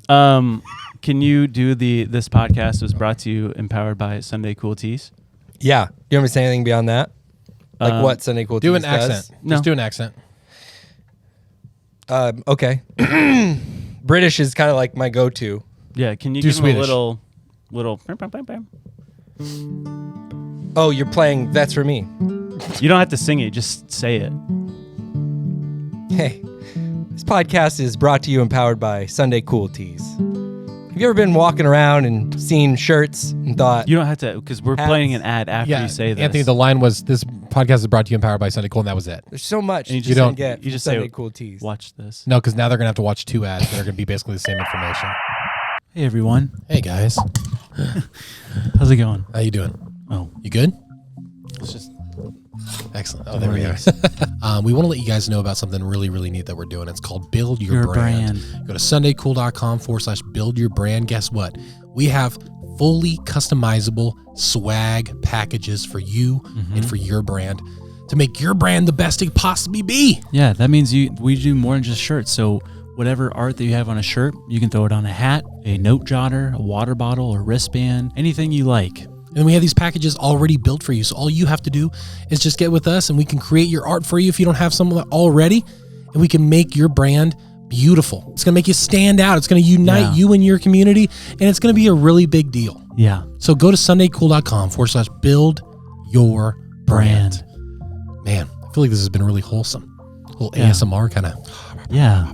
Can you do this podcast was brought to you, empowered by Sunday Cool Teas? Yeah. You want me to say anything beyond that? Like what Sunday Cool Teas do an does? accent. No. Just do an accent. Okay. British is kind of like my go-to. Yeah, can you Do give Swedish. him a little... Oh, you're playing That's For Me. You don't have to sing it, just say it. Hey, this podcast is brought to you empowered by Sunday Cool Teas. Have you ever been walking around and seen shirts and thought... You don't have to, because we're Hats. playing an ad after you say this. Anthony, the line was, this podcast is brought to you empowered by Sunday Cool, and that was it. There's so much And you you don't just get you just Sunday say, Cool Teas. watch this. No, because now they're going to have to watch 2 ads that are going to be basically the same information. Hey, everyone. Hey, guys. How's it going? How you doing? Oh, You good? it's just... Excellent. Oh, there we are. We want to let you guys know about something really, really neat that we're doing. It's called Build Your Brand. Go to sundaycool.com/build your brand. Guess what? We have fully customizable swag packages for you and for your brand to make your brand the best it could possibly be. Yeah, that means we do more than just shirts. So whatever art that you have on a shirt, you can throw it on a hat, a note jotter, a water bottle, a wristband, anything you like. And we have these packages already built for you. So all you have to do is just get with us and we can create your art for you if you don't have some of that already. And we can make your brand beautiful. It's going to make you stand out. It's going to unite you and your community. And it's going to be a really big deal. Yeah. So go to sundaycool.com/build your brand. Man, I feel like this has been really wholesome. A little ASMR kind of. Yeah.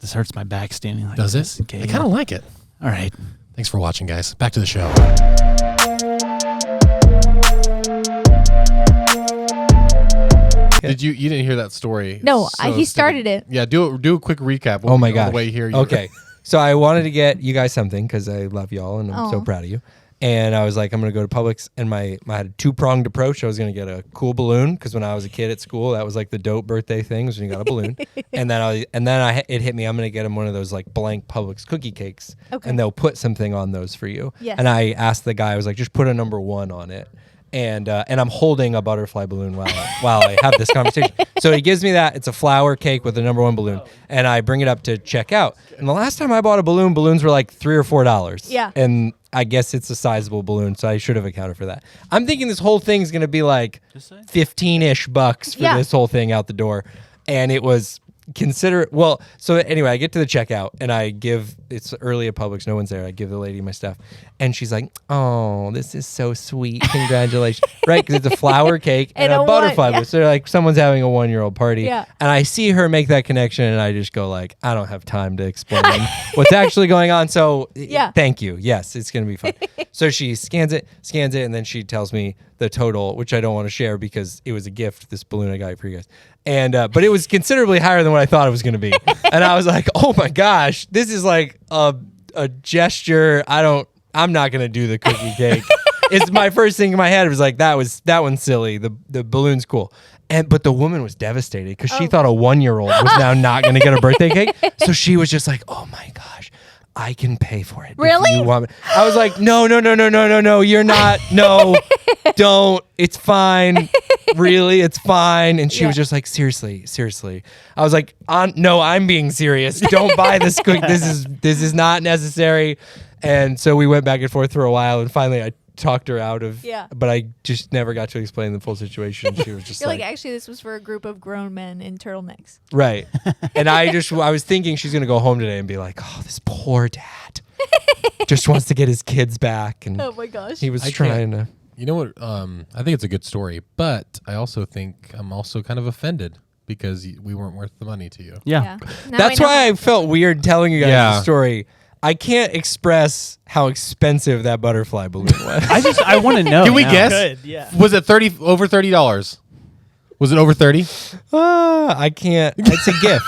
This hurts my back standing like Does this. it? Okay, I kind of like it. All right. Thanks for watching, guys. Back to the show. You didn't hear that story? No, he started it. Yeah, do a quick recap. Oh my gosh. On the way here. Okay. So I wanted to get you guys something because I love y'all and I'm so proud of you. And I was like, I'm going to go to Publix, and I had a 2-pronged approach. I was going to get a cool balloon because when I was a kid at school, that was like the dope birthday thing was when you got a balloon. and then it hit me. I'm going to get him one of those like blank Publix cookie cakes, and they'll put something on those for you. Yes. And I asked the guy, I was like, just put a number 1 on it. And I'm holding a butterfly balloon while I have this conversation. So he gives me that. It's a flower cake with a number 1 balloon. And I bring it up to check out. And the last time I bought a balloon, balloons were like $3 or $4. Yeah. And I guess it's a sizable balloon, so I should have accounted for that. I'm thinking this whole thing's going to be like 15-ish bucks for this whole thing out the door. And it was... Well, so anyway, I get to the checkout and it's early at Publix, no one's there. I give the lady my stuff and she's like, "Oh, this is so sweet. Congratulations." Right? Because it's a flower cake and a butterfly. Yeah. So like someone's having a 1-year-old party. Yeah. And I see her make that connection and I just go like, I don't have time to explain what's actually going on. So thank you. Yes, it's going to be fun. So she scans it, and then she tells me the total, which I don't want to share because it was a gift, this balloon I got for you guys. And but it was considerably higher than what I thought it was going to be. And I was like, oh my gosh, this is like a gesture. I'm not going to do the cookie cake. It's my first thing in my head. It was like, that one's silly. The balloon's cool. But the woman was devastated because she thought a 1-year-old was now not going to get a birthday cake. So she was just like, oh my gosh, I can pay for it. Really? If you want me. I was like, no, you're not. No, don't. It's fine. Really, it's fine. And she was just like, seriously. I was like, no, I'm being serious. Don't buy this cookie. This is not necessary. And so we went back and forth for a while, and finally I talked her out of. Yeah. But I just never got to explain the full situation. She was just You're like, actually, this was for a group of grown men in turtlenecks. Right. And I was thinking she's gonna go home today and be like, oh, this poor dad just wants to get his kids back. And oh my gosh, he was trying to. You know what? I think it's a good story, but I also think I'm also kind of offended because we weren't worth the money to you. Yeah. That's why I felt weird telling you guys the story. I can't express how expensive that butterfly balloon was. I want to know. Can we guess? Good, yeah. Was it over $30? Was it over 30? I can't. It's a gift.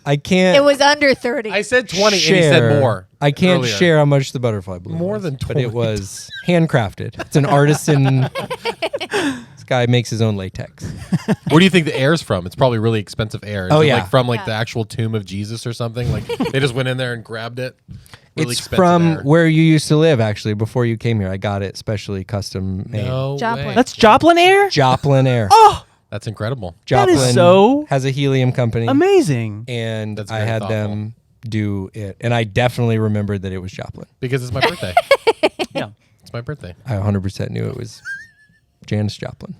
I can't. It was under 30. I said 20 and he said more. I can't share how much the butterfly balloon More was, than 20. But it was handcrafted. It's an artisan. This guy makes his own latex. Where do you think the air's from? It's probably really expensive air. Is it like from the actual tomb of Jesus or something? Like they just went in there and grabbed it. Really it's from where you used to live, actually, before you came here. I got it specially custom made. No Joplin. way. That's Joplin Air? Joplin Air. Oh! That's incredible. Joplin that is so has a helium company. Amazing. And That's I very had thoughtful. them do it. And I definitely remembered that it was Joplin. Because it's my birthday. Yeah. It's my birthday. I 100% knew it was Janis Joplin.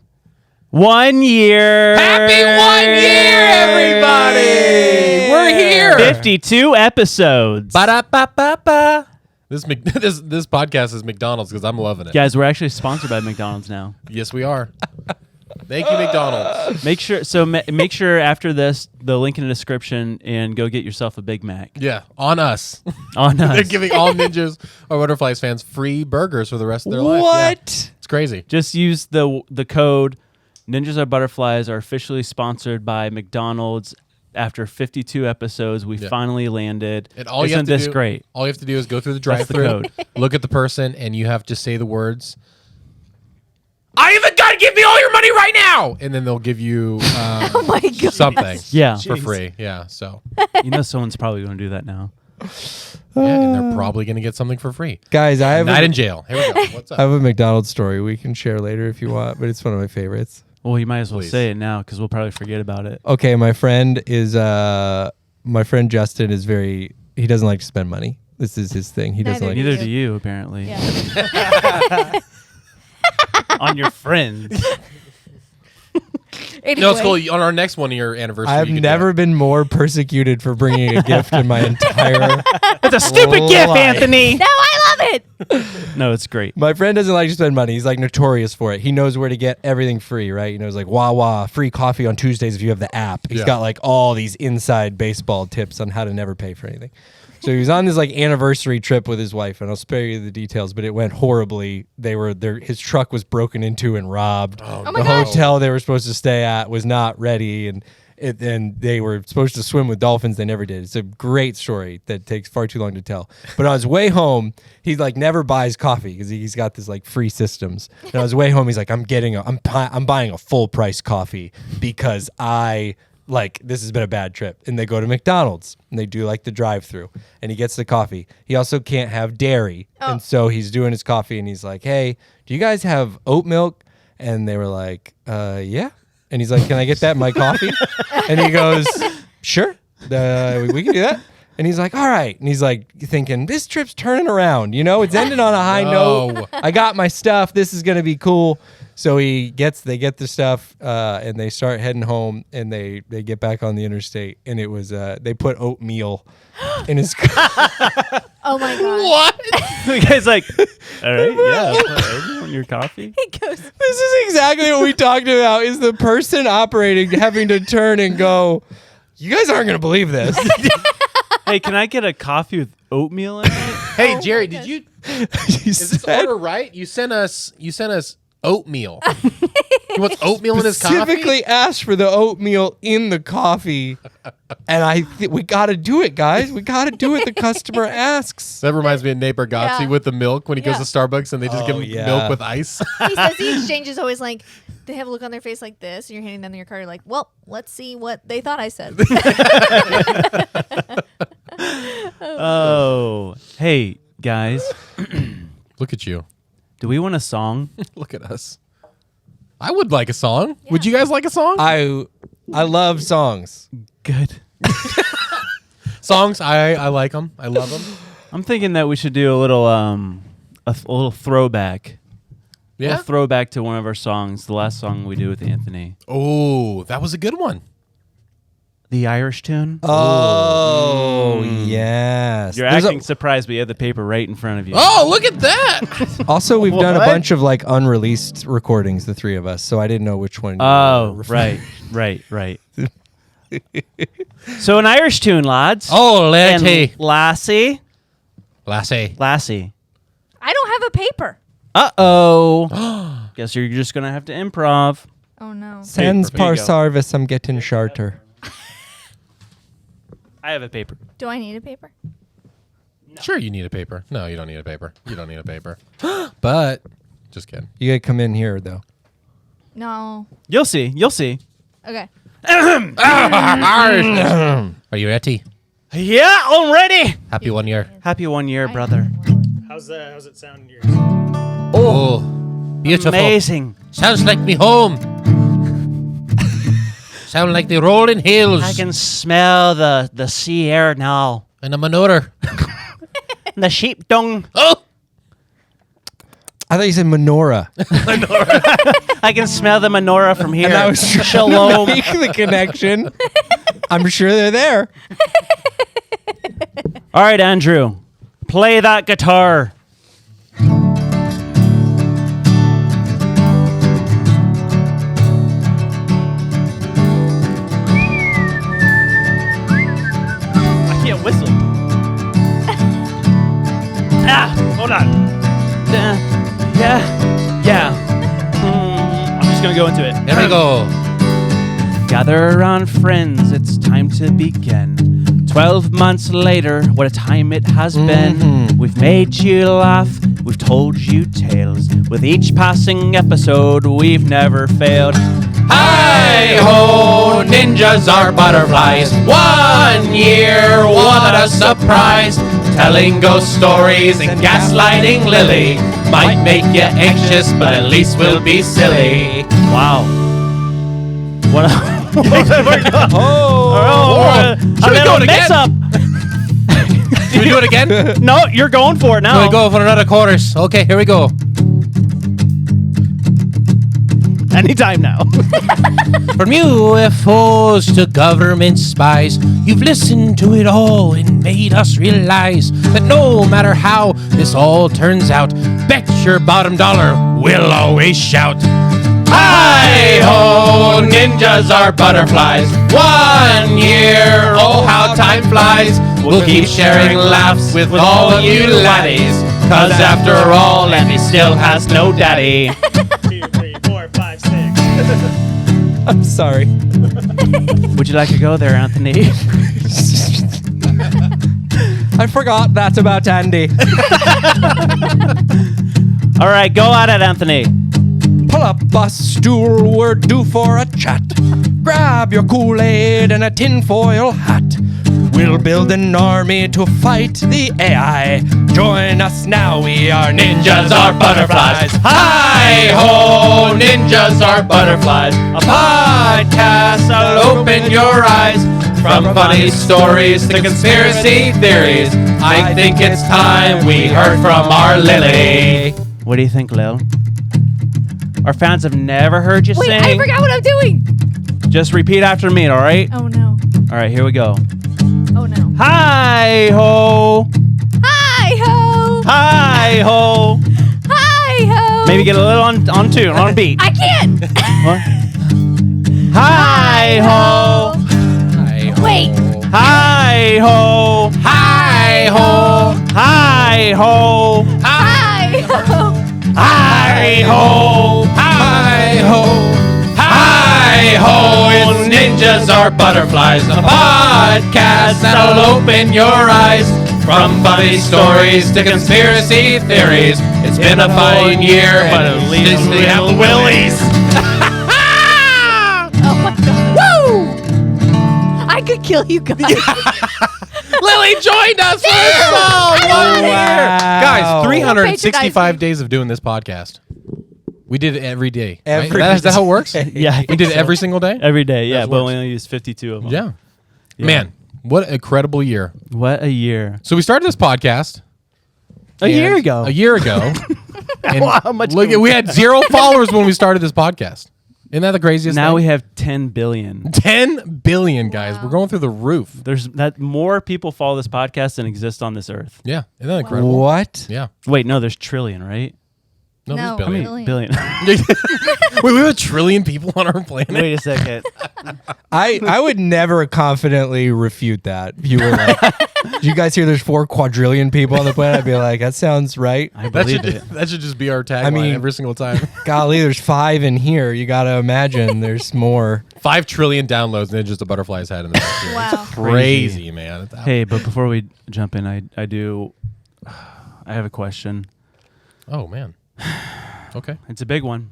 1 year. Happy 1 year, everybody! We're here. 52 episodes. Ba-da-ba-ba-ba. This podcast is McDonald's because I'm loving it. Guys, we're actually sponsored by McDonald's now. Yes, we are. Thank you, McDonald's. Make sure after this, the link in the description, and go get yourself a Big Mac. Yeah, on us. On us. They're giving all Ninjas or Butterflies fans free burgers for the rest of their life. What? Yeah. It's crazy. Just use the code Ninjas Are Butterflies are officially sponsored by McDonald's. After 52 episodes, we finally landed. And all Isn't this great? All you have to do is go through the That's the drive-thru, code. look at the person, and you have to say the words, "I even got to give me all your money right now!" And then they'll give you Oh my God. something Yeah. for free. Yeah, so. You know someone's probably going to do that now. Yeah, and they're probably going to get something for free. Guys, I have Night in jail. Here we go. What's I up? have a McDonald's story we can share later if you want, but it's one of my favorites. Well, you might as well Please. say it now because we'll probably forget about it. Okay, my friend Justin is he doesn't like to spend money. This is his thing. He doesn't Neither like Neither do do you, apparently. Yeah. On your friends. Anyway. No, it's cool. On our next 1 year anniversary, I've you can never been more persecuted for bringing a gift in my entire It's a stupid gift, Life. Anthony. No, I love it. No, it's great. My friend doesn't like to spend money. He's like notorious for it. He knows where to get everything free, right? He knows like Wawa, free coffee on Tuesdays if you have the app. He's Yeah. got like all these inside baseball tips on how to never pay for anything. So he was on this like anniversary trip with his wife, and I'll spare you the details, but it went horribly. His truck was broken into and robbed. Oh, my The gosh. hotel they were supposed to stay at was not ready, and they were supposed to swim with dolphins. They never did. It's a great story that takes far too long to tell. But on his way home, he like never buys coffee because he's got this like free systems. And on his way home, he's like, I'm buying a full price coffee because this has been a bad trip. And they go to McDonald's and they do like the drive-through, and he gets the coffee. He also can't have dairy, and so he's doing his coffee, and he's like, "Hey, do you guys have oat milk?" And they were like, "Yeah." And he's like, "Can I get that in my coffee?" And he goes, "Sure, we can do that." And he's like, "All right." And he's like thinking, "This trip's turning around. You know, it's ending on a high note. I got my stuff. This is gonna be cool." So they get the stuff, and they start heading home, and they get back on the interstate, and it was they put oatmeal in his car. Oh my God. What? The guy's like, all right, yeah, I'll put oatmeal in your coffee. He goes, This is exactly what we talked about, is the person operating having to turn and go, "You guys aren't gonna believe this." Hey, can I get a coffee with oatmeal in it? Hey, Oh Jerry, my did you? He Is this said- order right? You sent us oatmeal. He wants oatmeal in his coffee. specifically asked for the oatmeal in the coffee, and we got to do it, guys. We got to do it. The customer asks. That reminds me of Neighbor Gotzi Yeah. with the milk when he goes Yeah. to Starbucks and they just give him yeah. milk with ice. he says the exchange is always like, they have a look on their face like this, and you're handing them your card. You're like, well, let's see what they thought I said. Oh, hey, guys. Look at you. Do we want a song? Look at us. I would like a song. Would you guys like a song? I love songs. Good. Songs, I like them. I love them. I'm thinking that we should do a little little throwback. A Yeah. little throwback to one of our songs, the last song we do with Anthony. Oh, that was a good one. The Irish tune. Oh, yes. You're There's acting surprised, but you have the paper right in front of you. Oh, look at that. also, we've done a What? bunch of like unreleased recordings, the three of us, so I didn't know which one. you Oh, were right. So an Irish tune, lads. Oh, And Letty. Lassie. Lassie. I don't have a paper. Uh-oh. Guess you're just going to have to improv. Oh, no. Sans Paper. Here par you go. service, I'm getting shorter. I have a paper. Do I need a paper? Sure, you need a paper. No, you don't need a paper. You don't need a paper. But, just kidding. You gotta come in here though. No. You'll see. Okay. Are you ready? Yeah, I'm ready. Happy 1 year. Happy 1 year, brother. How's it sound in your Oh, beautiful. Amazing. Sounds like me home. Sound like the rolling hills. I can smell the sea air now. And a menorah. The sheep dung. Oh! I thought you said menorah. I can smell the menorah from here. And I was Shalom. make the connection. I'm sure they're there. All right, Andrew. Play that guitar. I can't whistle. Hold on. Yeah. I'm just gonna go into it. There we go. Gather around, friends, it's time to begin. 12 months later, what a time it has been. We've made you laugh, we've told you tales. With each passing episode, we've never failed. Hi-ho, ninjas are butterflies. 1 year, what a surprise. Telling ghost stories and gaslighting Lily might make you anxious, but at least we'll be silly. Wow. What a... Should we do it again? Up. Should we do it again? No, you're going for it now. Here we go for another chorus. Okay, here we go. Anytime now. From UFOs to government spies, you've listened to it all and made us realize that no matter how this all turns out, bet your bottom dollar we'll always shout. Hi-ho, ninjas are butterflies. 1 year, oh how time flies. We'll keep sharing laughs with all you laddies, 'cause after all, Andy still has no daddy. 2, 3, 4, 5, 6. I'm sorry. Would you like to go there, Anthony? I forgot that's about Andy. All right, go at it, Anthony. Pull up a stool, we're due for a chat. Grab your Kool-Aid and a tinfoil hat. We'll build an army to fight the AI. Join us now, we are Ninjas are butterflies. Hi-ho, ninjas are butterflies. A podcast that'll open your eyes. From funny stories to conspiracy theories, I think it's time we heard from our Lily. What do you think, Lil? Our fans have never heard you Wait, sing. I forgot what I'm doing. Just repeat after me, all right? Oh no. All right, here we go. Oh no. Hi-ho. Hi-ho. Hi-ho. Hi-ho. Maybe get a little on tune, on beat. I can't. What? Hi-ho. Wait. Hi-ho. Hi-ho, Hi-ho. Hi-ho. Hi-ho. hi-ho, hi-ho. It's Ninjas Are Butterflies, a podcast that'll open your eyes. From funny stories to conspiracy theories, it's been a fine year, but at least we have the willies. Oh my god. Woo! I could kill you guys. Lily joined us. I love it. Guys, 365 Patronize me. days of doing this podcast. We did it every day. Right? Every Is that how it works? Yeah, We did it every single day? every day. Yeah, That but works. we only used 52 of them. Yeah. Yeah. Man, what an incredible year. What a year. So we started this podcast. A year and- ago. A year ago. And How much look, did we we had 0 followers when we started this podcast. Isn't that the craziest Now thing? we have 10 billion. 10 billion, guys. We're going through the roof. There's that more people follow this podcast than exist on this earth. Yeah. Isn't that incredible? What? Yeah. Wait, no, there's trillion, right? No, No, there's I billion. mean- Billion. Wait, we have 1 trillion people on our planet? Wait a second. I would never confidently refute that. If you were like, did you guys hear there's 4 quadrillion people on the planet? I'd be like, that sounds right. I That believe should, it. that should just be our tagline every single time. Golly, there's 5 in here. You got to imagine there's more. 5 trillion downloads and then just a butterfly's head in the back. Here. Wow. It's crazy, man. It's Hey, but before we jump in, I have a question. Oh, man. Okay. It's a big one.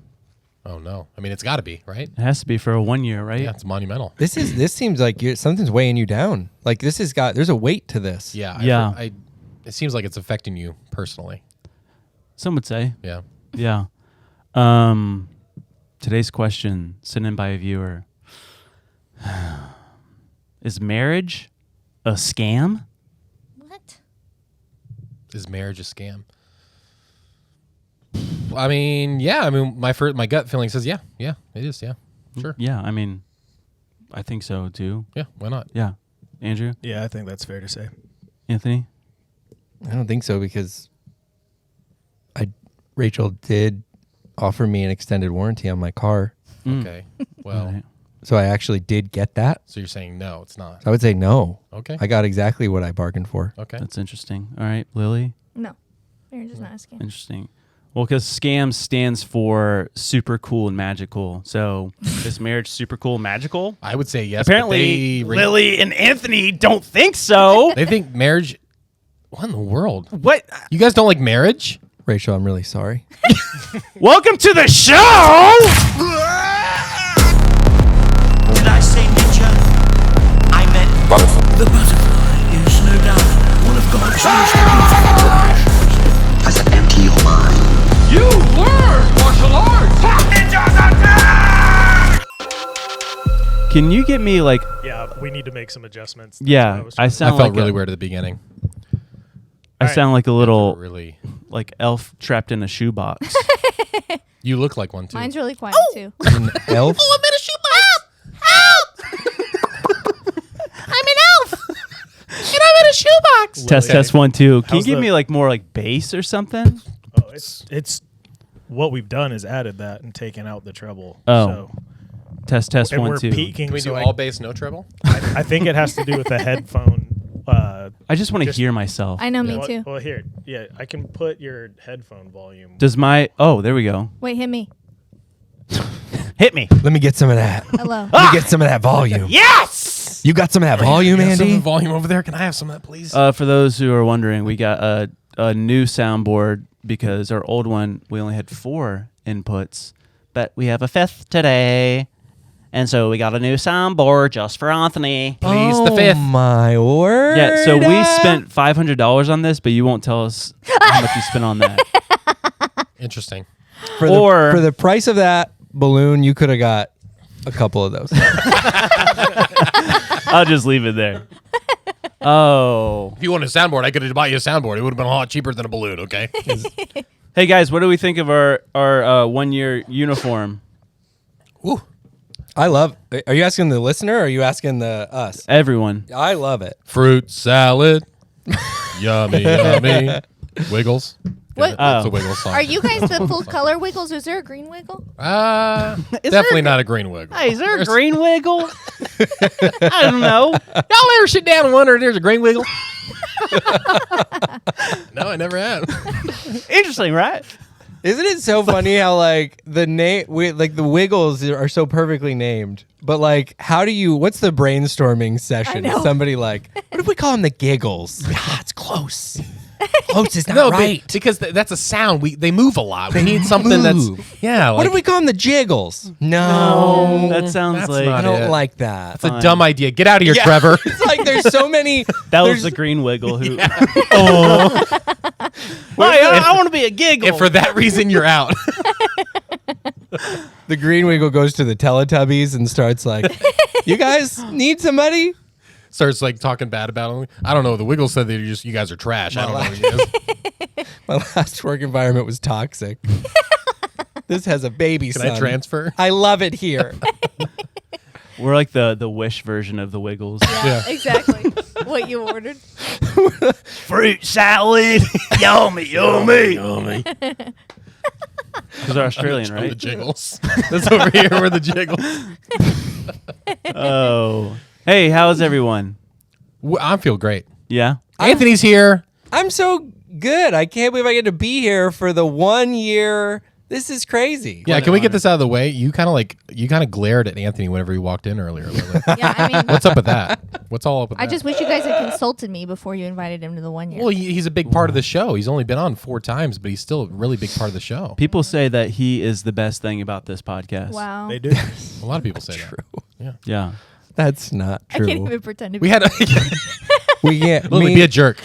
Oh, no. I mean, it's got to be, right? It has to be for a 1 year, right? Yeah, it's monumental. This seems like something's weighing you down. Like there's a weight to this. Yeah. Yeah. It seems like it's affecting you personally. Some would say. Yeah. Yeah. Today's question, sent in by a viewer. Is marriage a scam? Is marriage a scam? I mean, yeah. I mean, my gut feeling says, yeah, it is. Yeah, sure. Yeah, I mean, I think so too. Yeah, why not? Yeah, Andrew, Yeah, I think that's fair to say. Anthony. I don't think so because Rachel did offer me an extended warranty on my car. Okay. Well, Right. So I actually did get that. so you're saying no, it's not. So I would say no. Okay. I got exactly what I bargained for. Okay. That's interesting. All right, Lily. No, marriage is not a scam. Interesting. Well, because scam stands for super cool and magical. So is marriage super cool and magical? I would say yes. Apparently, but Lily and Anthony don't think so. they think marriage. What in the world? What? You guys don't like marriage? Rachel, I'm really sorry. Welcome to the show. Did I say ninja? I meant the butterfly is no doubt one of God's most beautiful creations. Does it empty your mind? You learn martial arts! Can you get me like? Yeah, we need to make some adjustments. That's Yeah, what was I trying to- sound I felt like really a, weird at the beginning. I sound like a little Really. like elf trapped in a shoebox. You look like one too. Mine's really quiet too. An elf? I'm in a shoebox. Help! I'm an elf, and I'm in a shoebox. Test 1 2. Can you How's give the- me like more like bass or something? Oh, it's what we've done is added that and taken out the treble. Oh. So, Test and 1 we're 2. peaking. Can we do so all bass, no treble? I think it has to do with the headphone. I just want to Just- hear myself. I know, me well, too. Well, here, yeah, I can put your headphone volume. Does my there we go. Wait, hit me. Hit me. Let me get some of that. Hello. Let me get some of that volume. Yes. You got some of that volume, You have some Andy? volume over there. Can I have some of that, please? For those who are wondering, we got a new soundboard because our old one we only had 4 inputs, but we have a 5th today. And so we got a new soundboard just for Anthony. Please, the 5th. Oh my word. Yeah, so we spent $500 on this, but you won't tell us how much you spent on that. Interesting. for the price of that balloon, you could have got a couple of those. I'll just leave it there. Oh. If you wanted a soundboard, I could have bought you a soundboard. It would have been a lot cheaper than a balloon. Okay. Hey guys, what do we think of our 1-year uniform? Ooh. I love. Are you asking the listener or are you asking us? Everyone. I love it. Fruit salad. Yummy, yummy. Wiggles. What? That's a Wiggles song. Are you guys the full color Wiggles? Is there a green Wiggle? Definitely not a green wiggle. Hey, is there a green wiggle? I don't know. Y'all ever sit down and wonder if there's a green wiggle? No, I never have. Interesting, right? Isn't it so funny how like the Wiggles are so perfectly named, but like how do you? What's the brainstorming session? I know. Somebody like, what if we call them the Giggles? It's close. Close is not No, right. because that's a sound. They move a lot. We need something move. that's yeah. What if we call them the Jiggles? No, That sounds That's like not I don't it. like that. It's a dumb idea. Get out of here, Yeah. Trevor. It's like there's so many. that was there's- the green wiggle who. Oh. I want to be a giggle. If for that reason you're out. The Green Wiggle goes to the Teletubbies and starts like, "You guys need somebody." Starts like talking bad about him. I don't know. The Wiggles said that you guys are trash. I don't know. What it is. My last work environment was toxic. This has a baby Can son. I transfer? I love it here. We're like the Wish version of the Wiggles. Yeah. Exactly. What you ordered. Fruit salad. Yummy, yummy, yummy. Because they're Australian, I'm the right? Jiggles. That's over here. We're the Jiggles. Oh. Hey, how's everyone? I feel great. Yeah? Anthony's here. I'm so good. I can't believe I get to be here for the 1 year. This is crazy. Yeah, can we get this out of the way? You kind of glared at Anthony whenever he walked in earlier. Lily. Yeah, I mean, What's up with that? What's all up with I that? just wish you guys had consulted me before you invited him to the 1 year. Well, he's a big part of the show. He's only been on 4 times, but he's still a really big part of the show. People say that he is the best thing about this podcast. Wow. They do. A lot of people say that. Yeah. That's not I can't true. even pretend to be. We had We can't. Lily, be a jerk.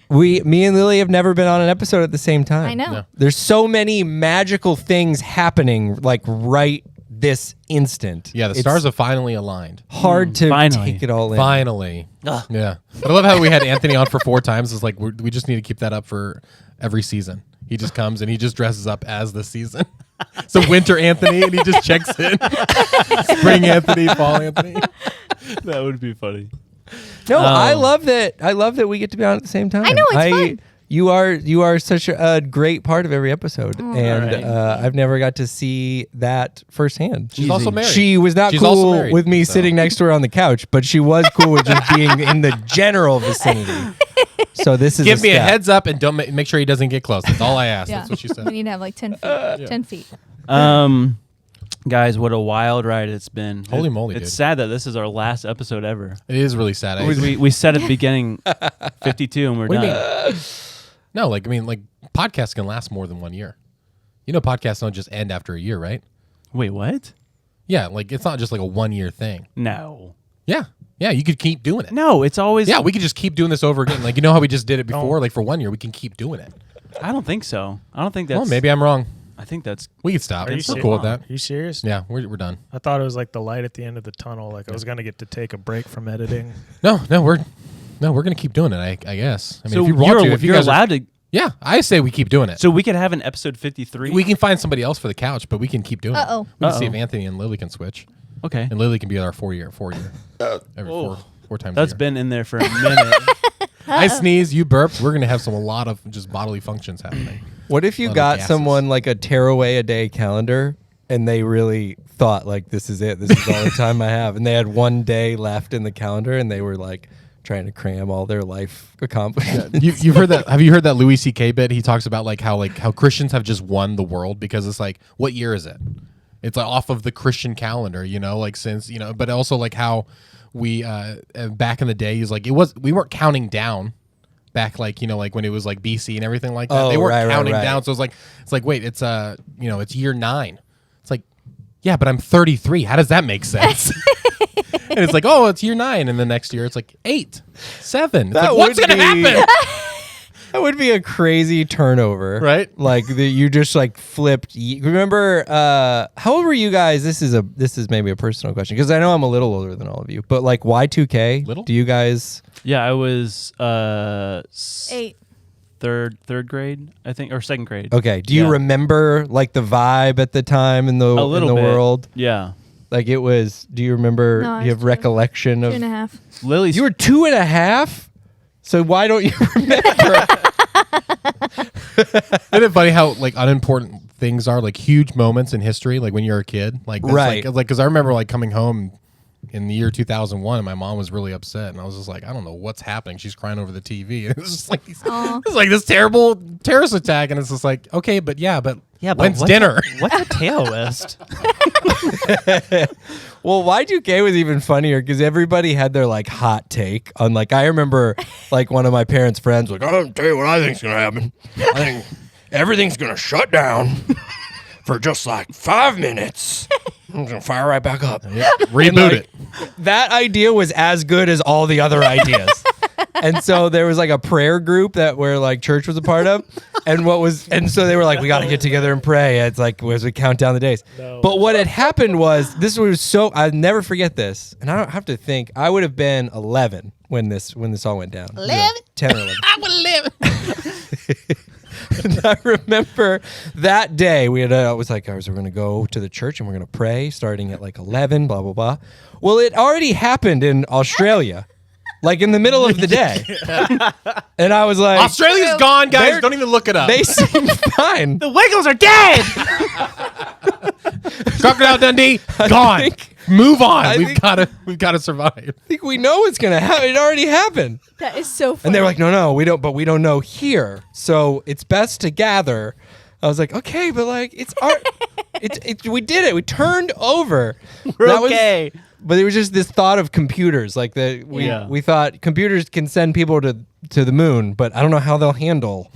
Me and Lily have never been on an episode at the same time. I know. No. There's so many magical things happening like right this instant. Yeah, the It's stars have finally aligned. hard to Finally. take it all in. Finally. Yeah. But I love how we had Anthony on for 4 times. It's like we just need to keep that up for every season. He just comes and he just dresses up as the season. So winter Anthony, and he just checks in. Spring Anthony, fall Anthony. That would be funny. No, I love that. I love that we get to be on at the same time. I know, it's fun. You are such a great part of every episode, and I've never got to see that firsthand. She's also married. She was not She's also cool married, with me so. sitting next to her on the couch, but she was cool with just being in the general vicinity. So this is Give me a step. heads up and don't make sure he doesn't get close. That's all I asked. Yeah. That's what she said. We need to have like 10 feet. 10 feet. Guys, what a wild ride it's been. Holy moly, It's dude. sad that this is our last episode ever. It is really sad. We said at the beginning 52 and we're What do you done. No, like podcasts can last more than 1 year. You know, podcasts don't just end after a year, right? Wait, what? Yeah, like it's not just like a 1 year thing. No. Yeah, you could keep doing it. No, it's always. Yeah, we could just keep doing this over again. Like, you know how we just did it before? Like for 1 year, we can keep doing it. I don't think so. I don't think that's. Well, maybe I'm wrong. I think that's. We can stop. Are you We're serious? cool with that. Are you serious? Yeah, we're done. I thought it was like the light at the end of the tunnel. Like I was gonna get to take a break from editing. No, we're gonna keep doing it. I guess. I mean, So if you want to, if you you're guys are- allowed to. yeah, I say we keep doing it. So we could have an episode 53. We can find somebody else for the couch, but we can keep doing Uh-oh. it. We can see if Uh-oh. Anthony and Lily can switch, Okay. and Lily can be our 4 year. Every four times. That's a year. been in there for a minute. I sneeze, you burp. We're gonna have a lot of just bodily functions happening. What if you Lot of got gases. someone like a tearaway a day calendar and they really thought like this is it, this is all the time I have, and they had 1 day left in the calendar and they were like trying to cram all their life accomplishments. You've heard that? Have you heard that Louis C.K. bit? He talks about how Christians have just won the world because it's like, what year is it? It's like off of the Christian calendar, like since but also like how we back in the day, he's like we weren't counting down. Back like when it was like BC and everything like that, Oh, they weren't right, counting right. down. So it's like wait, it's it's year 9. It's like, yeah, but I'm 33. How does that make sense? And it's like, oh, it's year 9, and the next year it's like 8, 7. It's That like, what's would gonna be- happen? That would be a crazy turnover, Right? Like you just like flipped. Remember, how old were you guys? This is maybe a personal question because I know I'm a little older than all of you. But like Y2K, Little? do you guys? Yeah, I was 8. third grade, I think, or second grade. Okay, do you Yeah. remember like the vibe at the time in the A little in the bit. world? Yeah. Like it was. Do you remember? No, I do you was have two. recollection of? 2.5. Lily's. You were 2.5. So why don't you remember? Isn't it funny how like unimportant things are, like huge moments in history, like when you're a kid, like that's Right. like because I remember like coming home in the year 2001 and my mom was really upset and I was just like, I don't know what's happening. She's crying over the TV. And it was just like it's like this terrible terrorist attack, and it's just like, okay, but when's dinner? What's a terrorist? Well, Y2K was even funnier because everybody had their like hot take on like I remember like one of my parents' friends like, I'll tell you what I think's gonna happen. I think everything's gonna shut down for just like 5 minutes. I'm gonna fire right back up. Reboot like, it. That idea was as good as all the other ideas. And so there was like a prayer group that where like church was a part of. And so they were like, we got to get together and pray. It's like as we count down the days. No. But what had happened was I'll never forget this. And I don't have to think. I would have been 11 when this all went down. 11? 10 or 11. I was 11. And I remember that day we had I was like, we're going to go to the church and we're going to pray starting at like 11, blah, blah, blah. Well, it already happened in Australia, like in the middle of the day. And I was like, Australia's gone, guys. They're- Don't even look it up. they seem fine. The Wiggles are dead. Crocodile Dundee gone. think- Move on. I We've got to survive. I think we know what's going to happen. It already happened. That is so funny. And they were like, no, we don't, but we don't know here. So it's best to gather. I was like, okay, but like, it's our, we did it. We turned over. We're okay. But it was just this thought of computers. Like we thought computers can send people to the moon, but I don't know how they'll handle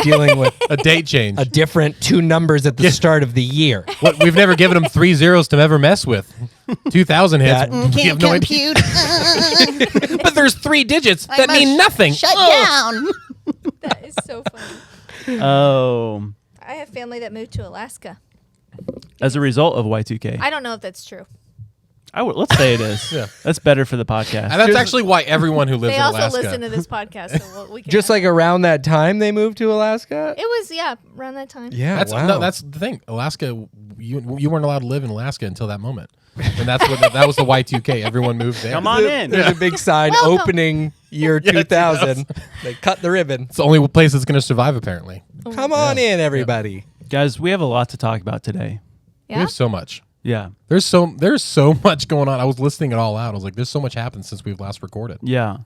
dealing with A date change. a different 2 numbers at the start of the year. What we've never given them 3 zeros to ever mess with. 2000 hits. That- We have no idea. But there's 3 digits that mean nothing. Shut down. That is so funny. Oh. I have family that moved to Alaska. as a result of Y2K. I don't know if that's true. Let's say it is. Yeah. That's better for the podcast. And that's actually why everyone who lives They in also Alaska. listen to this podcast, so we can Just like around that time they moved to Alaska? it was around that time. Yeah, That's wow. no, that's the thing. Alaska, you weren't allowed to live in Alaska until that moment, and that's what that was the Y2K. Everyone moved there. Come on in. There's a big sign Welcome. opening year 2000. They cut the ribbon. It's the only place that's going to survive, apparently. Come on in, everybody. Guys, we have a lot to talk about today. We Yeah. have so much. Yeah. There's so much going on. I was listing it all out. I was like, there's so much happened since we've last recorded. Yeah.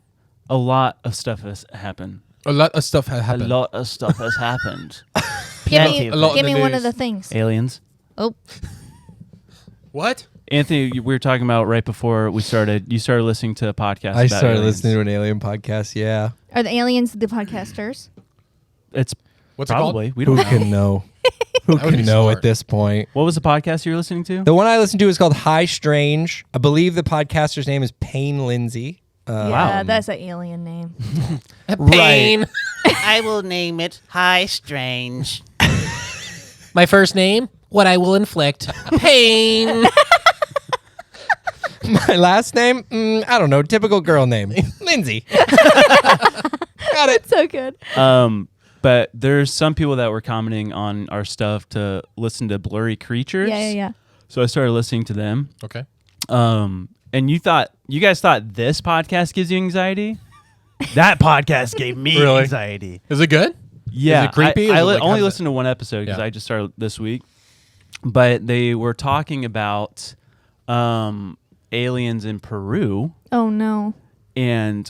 A lot of stuff has happened. A lot of stuff has A happened. lot of stuff has happened. Give Plenty me, of A lot in give the me one news. of the things. Aliens. Oh, What? Anthony, we were talking about right before we started. You started listening to a podcast. I about started aliens. listening to an alien podcast, yeah. are the aliens the podcasters? It's What's probably. it We Who don't know. can know? Who That would can be know smart. at this point? What was the podcast you were listening to? The one I listened to is called High Strange. I believe the podcaster's name is Payne Lindsay. Yeah, that's an alien name. called? Pain. I will name it High Strange. My first name, what I will inflict. Pain. My last name? I don't know. Typical girl name. Lindsay. Got it. So good. But there's some people that were commenting on our stuff to listen to Blurry Creatures. Yeah. So I started listening to them. Okay. And you guys thought this podcast gives you anxiety? That podcast gave me Really? anxiety. Is it good? Yeah, Is it creepy? I Is it like, only how's listened to one episode because Yeah. I just started this week. But they were talking about aliens in Peru, Oh no. and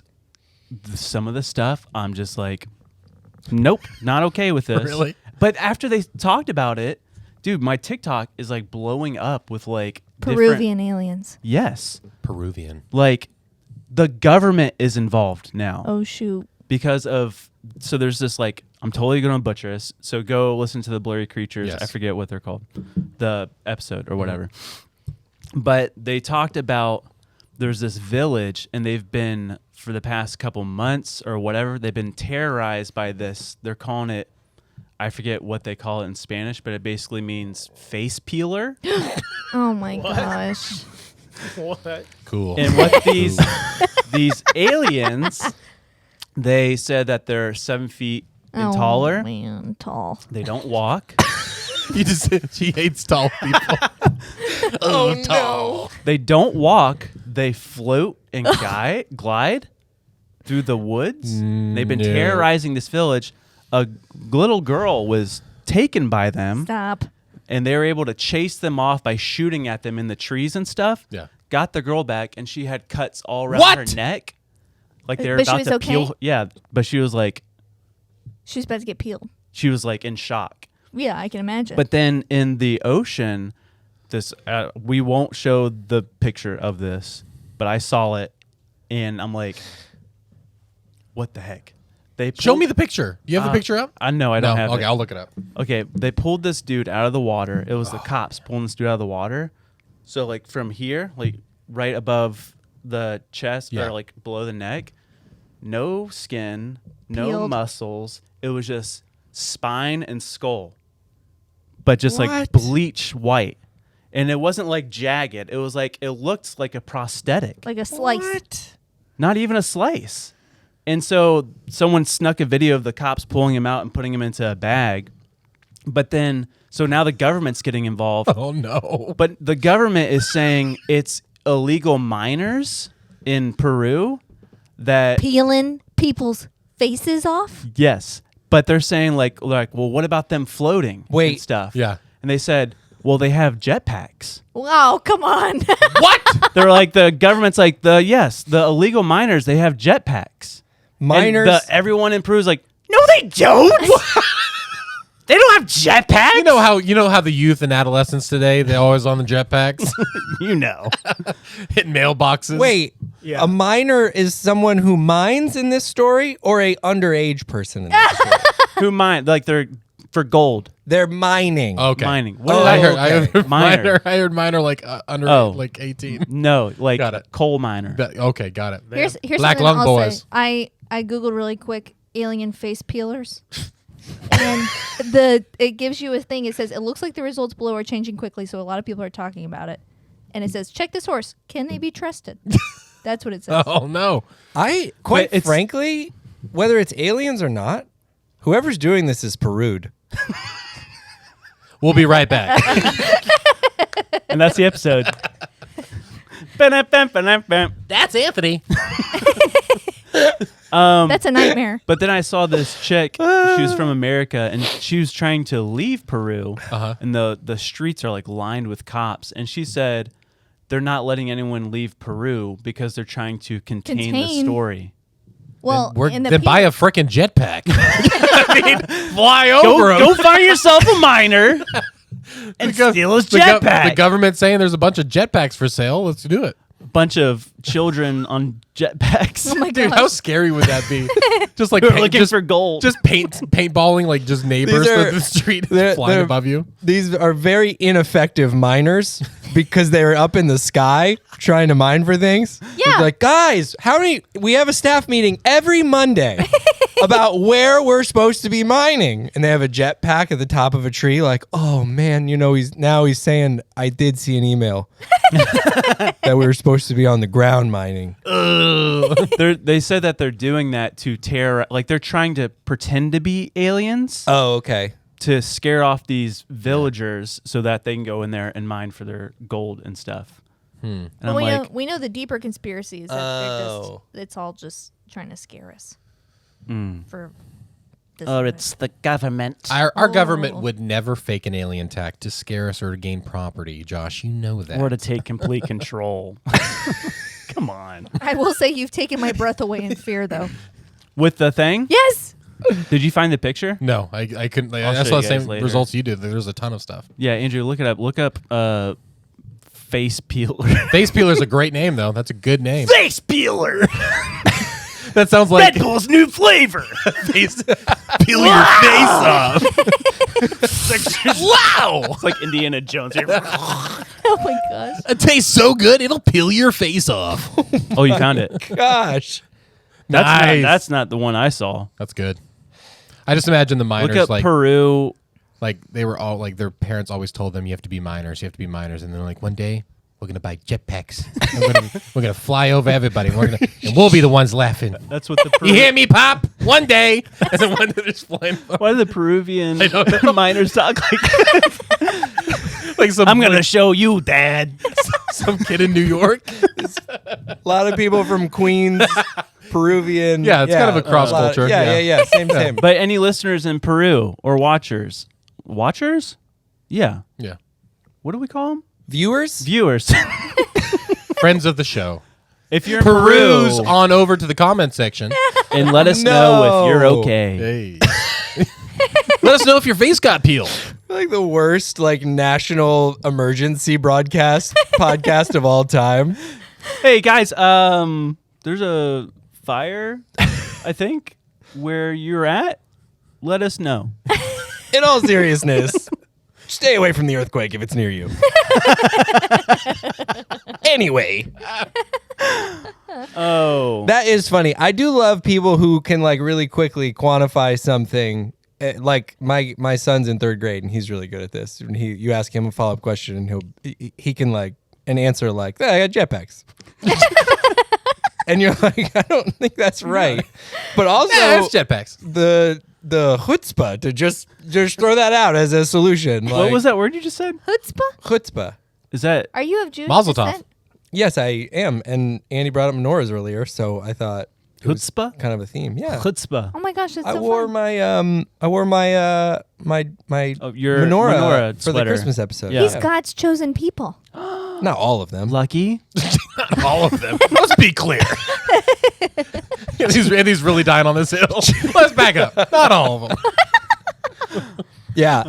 some of the stuff I'm just like, nope, not okay with this. Really? But after they talked about it, dude, my TikTok is like blowing up with like different- Peruvian aliens. Yes, Peruvian. like the government is involved now. Oh shoot. Because of, so there's this like, I'm totally going to butcher this. So go listen to the Blurry Creatures. Yes. I forget what they're called, the episode or whatever. But they talked about there's this village and they've been for the past couple months or whatever, they've been terrorized by this. They're calling it, I forget what they call it in Spanish, but it basically means face peeler. Oh my gosh. What? Cool. And what these aliens, they said that they're 7 feet and taller. Man, tall. They don't walk. She hates tall people. Oh, no. They don't walk. They float and glide through the woods. They've been no. terrorizing this village. A little girl was taken by them, Stop. and they were able to chase them off by shooting at them in the trees and stuff. Yeah. Got the girl back, and she had cuts all around What? her neck. Like they were But she about was to okay? peel. Yeah, but she was like She's about to get peeled. in shock. Yeah, I can imagine. But then in the ocean, this we won't show the picture of this, but I saw it, and I'm like, what the heck? They Show pulled- me the picture. Do you have the picture up? I know I don't have Okay, it. I'll look it up. Okay, they pulled this dude out of the water. It was the cops pulling this dude out of the water. So like from here, like right above the chest Yeah. or like below the neck, no skin, no Peeled. muscles. It was just spine and skull, but just like What? bleach white. And it wasn't like jagged. It was like it looked like a prosthetic, like a slice. not even a slice. And so someone snuck a video of the cops pulling him out and putting him into a bag. But then, so now the government's getting involved. Oh no. But the government is saying it's illegal miners in Peru that, Peeling people's faces off? yes. But they're saying like, well, what about them floating and Wait. stuff? Yeah. And they said, well, they have jetpacks. Wow, come on. What? They're like, the government's like, the illegal miners, they have jetpacks. And Miners. everyone in Peru's like, no, they don't. They don't have jetpacks. You know how the youth and adolescents today, they're always on the jetpacks, You know. hitting mailboxes. Wait, Yeah. a miner is someone who mines in this story or a underage person in this story? Who mine? Like they're for gold. They're mining. Okay. Mining. Oh, I heard, okay. I heard Minor. minor. I heard minor like under Oh. like 18. No, like Got it. coal miner. Okay, got it. Here's Black something lung I'll boys. say. I Googled really quick alien face peelers. And it gives you a thing. It says, it looks like the results below are changing quickly, so a lot of people are talking about it. And it says, check this horse. Can they be trusted? That's what it says. Oh, no. Quite frankly, whether it's aliens or not, whoever's doing this is Peru'd. We'll be right back. And that's the episode. That's Anthony. That's a nightmare. But then I saw this chick. She was from America, and she was trying to leave Peru. And the streets are like lined with cops. And she said they're not letting anyone leave Peru because they're trying to contain the story. Well, then buy a frickin' jetpack. I mean, fly over them. Go find yourself a miner and steal his jetpack. The government's saying there's a bunch of jetpacks for sale. Let's do it. Bunch of children on jetpacks. Oh my Dude, gosh. how scary would that be? Just like looking for gold. Just paintballing like just neighbors These are- the street they're- flying they're- above you. These are very ineffective miners because they're up in the sky trying to mine for things. Yeah. They're like, guys, we have a staff meeting every Monday about where we're supposed to be mining. And they have a jetpack at the top of a tree like, oh man, he's saying I did see an email that we were supposed to be on the ground mining. They said that they're doing that to like they're trying to pretend to be aliens Oh, okay. to scare off these villagers so that they can go in there and mine for their gold and stuff. And But I'm we know the deeper conspiracy is that Oh. it's all just trying to scare us. For this Or reason. it's the government. Our government would never fake an alien attack to scare us or to gain property, Josh. You know that. or to take complete control. Come on. I will say you've taken my breath away in fear, though. With the thing? Yes. Did you find the picture? No, I couldn't. I'll I show saw you the guys same later. results you did. There's a ton of stuff. Yeah, Andrew, look it up. Look up face peeler. Face Peeler's a great name, though. That's a good name. Face peeler. That sounds like Red Bull's new flavor. peel your face off. Wow! It's like Indiana Jones. Oh my gosh. It tastes so good, it'll peel your face off. Oh, you found it. Gosh. Nice. That's not the one I saw. That's good. I just imagine the miners Look up like Peru. like they were all like their parents always told them you have to be miners, and they're like one day we're gonna buy jetpacks. we're gonna fly over everybody. And we'll be the ones laughing. That's what the You hear me, Pop? One day, and then one day they're just flying. Why do the Peruvian I don't know. miners talk like that? Like some I'm gonna show you, Dad. some kid in New York. A lot of people from Queens, Peruvian. Yeah, it's kind of a cross lot- culture. Yeah. Same. But any listeners in Peru or watchers? Watchers? Yeah. Yeah. What do we call them? Viewers? Viewers. Friends of the show. If you're in Peruse Peru, on over to the comment section. and let us know if you're No. okay. Hey. Let us know if your face got peeled. Like the worst national emergency broadcast podcast of all time. Hey guys, there's a fire, I think, where you're at. Let us know. In all seriousness, stay away from the earthquake if it's near you. Anyway, Oh. that is funny. I do love people who can really quickly quantify something. Like my son's in 3rd grade and he's really good at this. And you ask him a follow-up question and he can an answer like, I got jetpacks. And you're like, I don't think that's right. But also Yeah, it's jetpacks. the chutzpah to just throw that out as a solution. What was that word you just said? Chutzpah? Chutzpah. Is that Are you of Jewish Mazel tov. descent? Yes, I am. And Andy brought up menorahs earlier, so I thought it was Chutzpah? kind of a theme. Yeah. chutzpah? Oh my gosh, that's I so wore fun. my Your menorah for the sweater. Christmas episode. Yeah. He's God's chosen people. Not all of them. Lucky. All of them. Let's be clear. Andy's really dying on this hill. Let's back up. Not all of them. Yeah,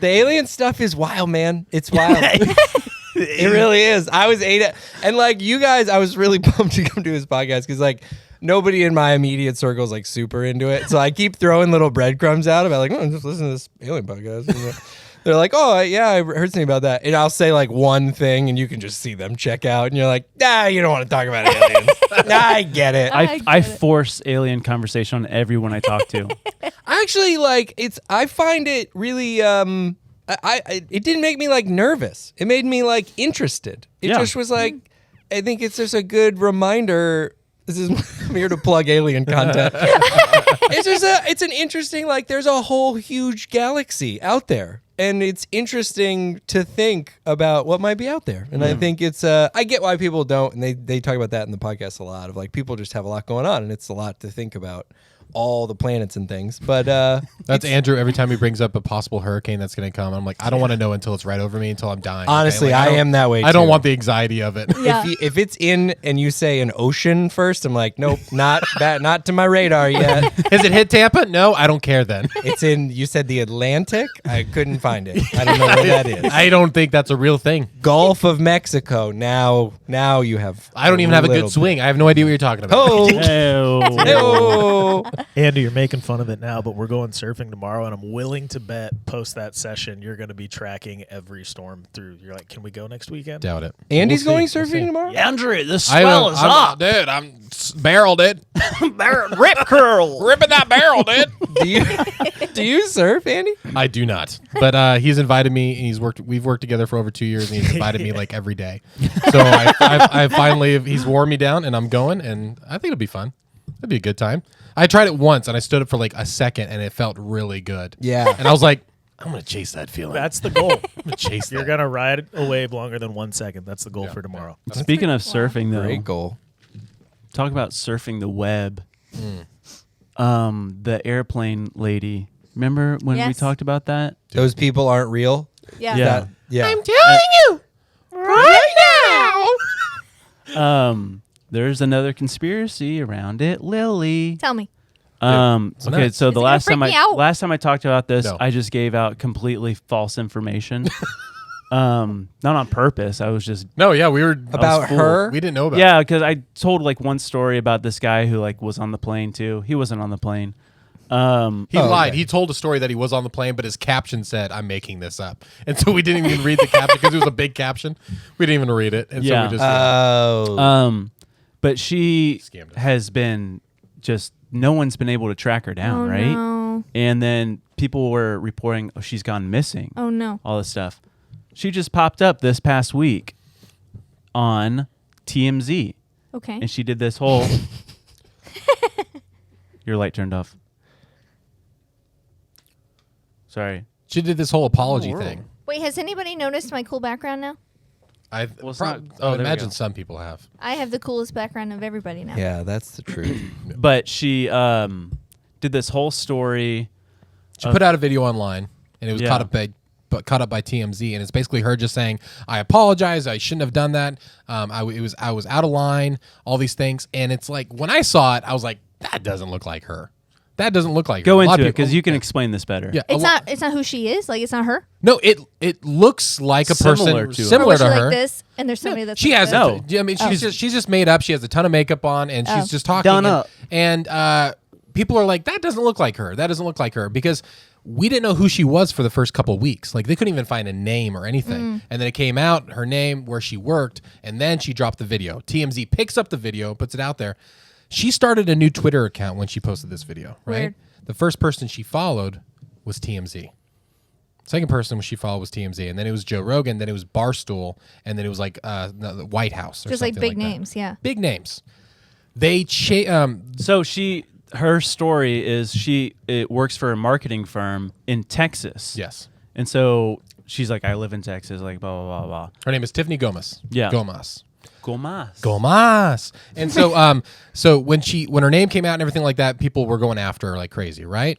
the alien stuff is wild, man. It's wild. It really is. I was and you guys, I was really pumped to come to his podcast because nobody in my immediate circle is super into it. So I keep throwing little breadcrumbs out about just listen to this alien podcast. And they're like, oh yeah, I heard something about that, and I'll say one thing, and you can just see them check out, and you're like, you don't want to talk about aliens. I get it. I force alien conversation on everyone I talk to. I actually like I find it really it didn't make me like nervous. It made me like interested. It just was like I think it's just a good reminder. I'm here to plug alien content. It's an interesting, like, there's a whole huge galaxy out there. And it's interesting to think about what might be out there. And I think it's, I get why people don't, and they talk about that in the podcast a lot, of like, people just have a lot going on, and it's a lot to think about. All the planets and things, but that's Andrew. Every time he brings up a possible hurricane that's going to come, I'm like, I don't want to know until it's right over me, until I'm dying. Honestly, okay? Like, I am that way. I don't too. want the anxiety of it. Yeah. If it's in and you say an ocean first, I'm like, nope, not that, not to my radar yet. Has it hit Tampa? No, I don't care then. It's in. You said the Atlantic. I couldn't find it. I don't know where that is. I don't think that's a real thing. Gulf of Mexico. Now you have. I don't even have a good swing. I have no idea what you're talking about. Oh. Andy, you're making fun of it now, but we're going surfing tomorrow, and I'm willing to bet post that session you're going to be tracking every storm through. You're like, can we go next weekend? Doubt it. Andy's We'll going see. We'll surfing see. tomorrow. Andrew, the swell is up. Dude, I'm barreled it. Rip curl. Ripping that barrel, dude. Do you surf, Andy? I do not, but he's invited me. And we've worked together for over 2 years, and he's invited me like every day. So I finally, he's worn me down, and I'm going, and I think it'll be fun. It'll be a good time. I tried it once, and I stood up for like a second, and it felt really good. Yeah. And I was like, I'm gonna chase that feeling. That's the goal. I'm gonna chase You're that. going to ride a wave longer than 1 second. That's the goal for tomorrow. Speaking of surfing, though, Great goal. talk about surfing the web. The airplane lady. Remember when we Yes. talked about that? Those people aren't real. Yeah. Yeah. Yeah. I'm telling you right now. There's another conspiracy around it, Lily. Tell me. Okay, so the Is it gonna last freak time me out? I talked about this, No. I just gave out completely false information. Not on purpose. I was just No, yeah, we were About her? We didn't know about. yeah, because I told like one story about this guy who like was on the plane too. He wasn't on the plane. He lied. okay. He told a story that he was on the plane, but his caption said, "I'm making this up," and so we didn't even read the caption because it was a big caption. We didn't even read it, and Yeah. so we just. Oh. But she Scammed us. has been just no one's been able to track her down, Oh, right? no. And then people were reporting, oh, she's gone missing. Oh, no. All this stuff. She just popped up this past week on TMZ, Okay. and she did this whole. Your light turned off. Sorry. She did this whole apology thing. Wait, has anybody noticed my cool background now? I Well, it's not- oh, oh, there we imagine go. some people have. I have the coolest background of everybody now. Yeah, that's the truth. But she did this whole story. She put out a video online, and it was Yeah. caught up by TMZ, and it's basically her just saying, "I apologize. I shouldn't have done that. I was out of line. All these things." And it's like when I saw it, I was like, "That doesn't look like her. That doesn't look like Go her." A lot into of it because people- you can explain this better. Yeah, It's not who she is. Like, it's not her. No, it looks like a Similar person to her. Or similar was to she her. like this, and there's somebody that's She like has this? No. I mean, she's just made up. She has a ton of makeup on, and she's just talking. Done up. And people are like, "That doesn't look like her. That doesn't look like her," because we didn't know who she was for the first couple of weeks. Like they couldn't even find a name or anything. And then it came out, her name, where she worked, and then she dropped the video. TMZ picks up the video, puts it out there. She started a new Twitter account when she posted this video, right? Weird. The first person she followed was TMZ. Second person she followed was TMZ, and then it was Joe Rogan, then it was Barstool, and then it was like the White House or Just like something big that. names, yeah. Big names. They So her story is it works for a marketing firm in Texas. yes. And so she's like, I live in Texas, like blah blah blah blah. Her name is Tiffany Gomez. Yeah. Gomez. Gomas. And so so when her name came out and everything like that, people were going after her like crazy, right?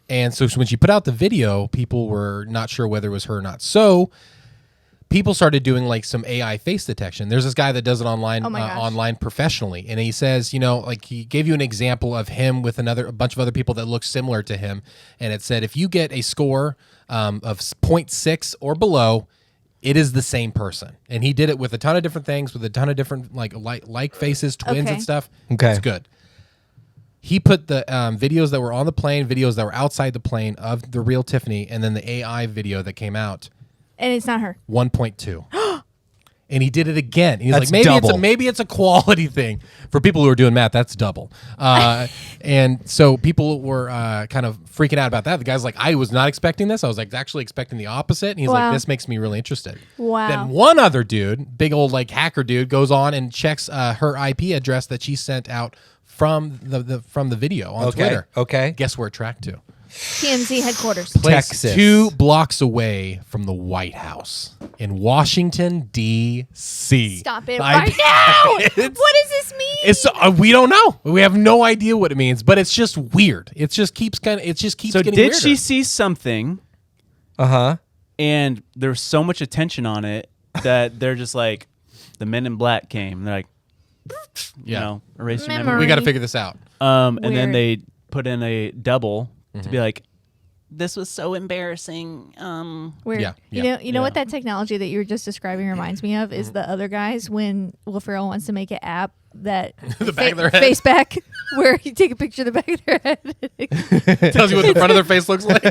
And so when she put out the video, people were not sure whether it was her or not. So people started doing like some AI face detection. There's this guy that does it online Oh my gosh. online professionally, and he says, like he gave you an example of him with a bunch of other people that look similar to him, and it said if you get a score of 0.6 or below, it is the same person. And he did it with a ton of different things, with a ton of different like faces, twins Okay. and stuff. Okay. It's good. He put the videos that were on the plane, videos that were outside the plane of the real Tiffany, and then the AI video that came out, And it's not her. 1.2. And he did it again. He's That's like, double. maybe it's a quality thing. For people who are doing math, that's double. And so people were kind of freaking out about that. The guy's like, I was not expecting this. I was like actually expecting the opposite. And he's like, this makes me really interested. Wow. Then one other dude, big old like hacker dude, goes on and checks her IP address that she sent out from the video on Twitter. Okay. Guess where it tracked to? TMZ headquarters. Place Texas. 2 blocks away from the White House in Washington, D.C. Stop it I- right now. What It's- does this mean? It's we don't know. We have no idea what it means, but it's just weird. It just keeps So getting did weirder. she see something and there was so much attention on it that they're just like, the Men in Black came. And they're like, you know, erase your Memory. memory. We got to figure this out. And then Weird. they put in a double to be like, This was so embarrassing. Weird. Yeah, You yeah, know what that technology that you were just describing reminds me of is the other guys when Will Ferrell wants to make an app that The back of their head. face back where you take a picture of the back of their head. Tells you what the front of their face looks like.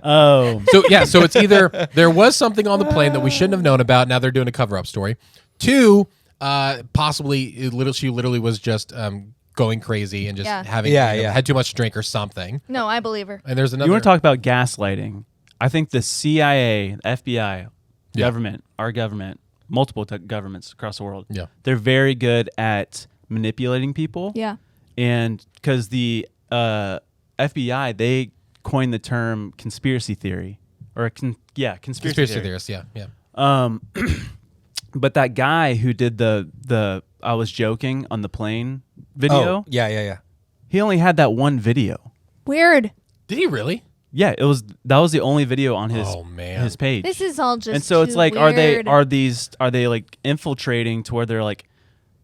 oh, So it's either there was something on the plane that we shouldn't have known about. Now they're doing a cover-up story. 2, possibly she literally was just going crazy and just Yeah. having had too much to drink or something. No, I believe her. And there's another. you want to talk about gaslighting? I think the CIA, the FBI, Yeah. government, our government, multiple governments across the world, Yeah. they're very good at manipulating people. Yeah. And because the FBI, they coined the term conspiracy theory, or conspiracy theory. theorists? Yeah. But that guy who did the I was joking on the plane video, Oh, yeah. he only had that one video. Weird. Did he really? Yeah, that was the only video on his Oh, man. his page. This is all just and so it's too like, weird. are they like infiltrating to where they're like,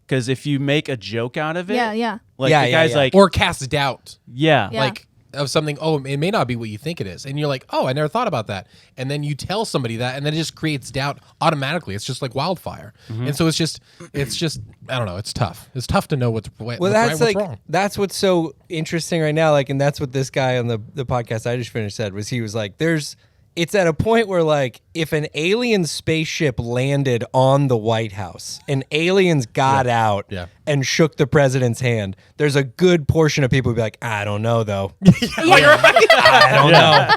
because if you make a joke out of it, Yeah. like Yeah, the yeah, guy's yeah. like, Or cast doubt, yeah, like of something. Oh, it may not be what you think it is, and you're like, oh, I never thought about that. And then you tell somebody that, and then it just creates doubt automatically. It's just like wildfire. And so it's just I don't know. It's tough. It's tough to know what's Well, right, that's what's like wrong. that's what's so interesting right now. Like, and that's what this guy on the podcast I just finished said was he was like, it's at a point where like if an alien spaceship landed on the White House and aliens got out and shook the president's hand, there's a good portion of people who'd be like, I don't know though. I don't know.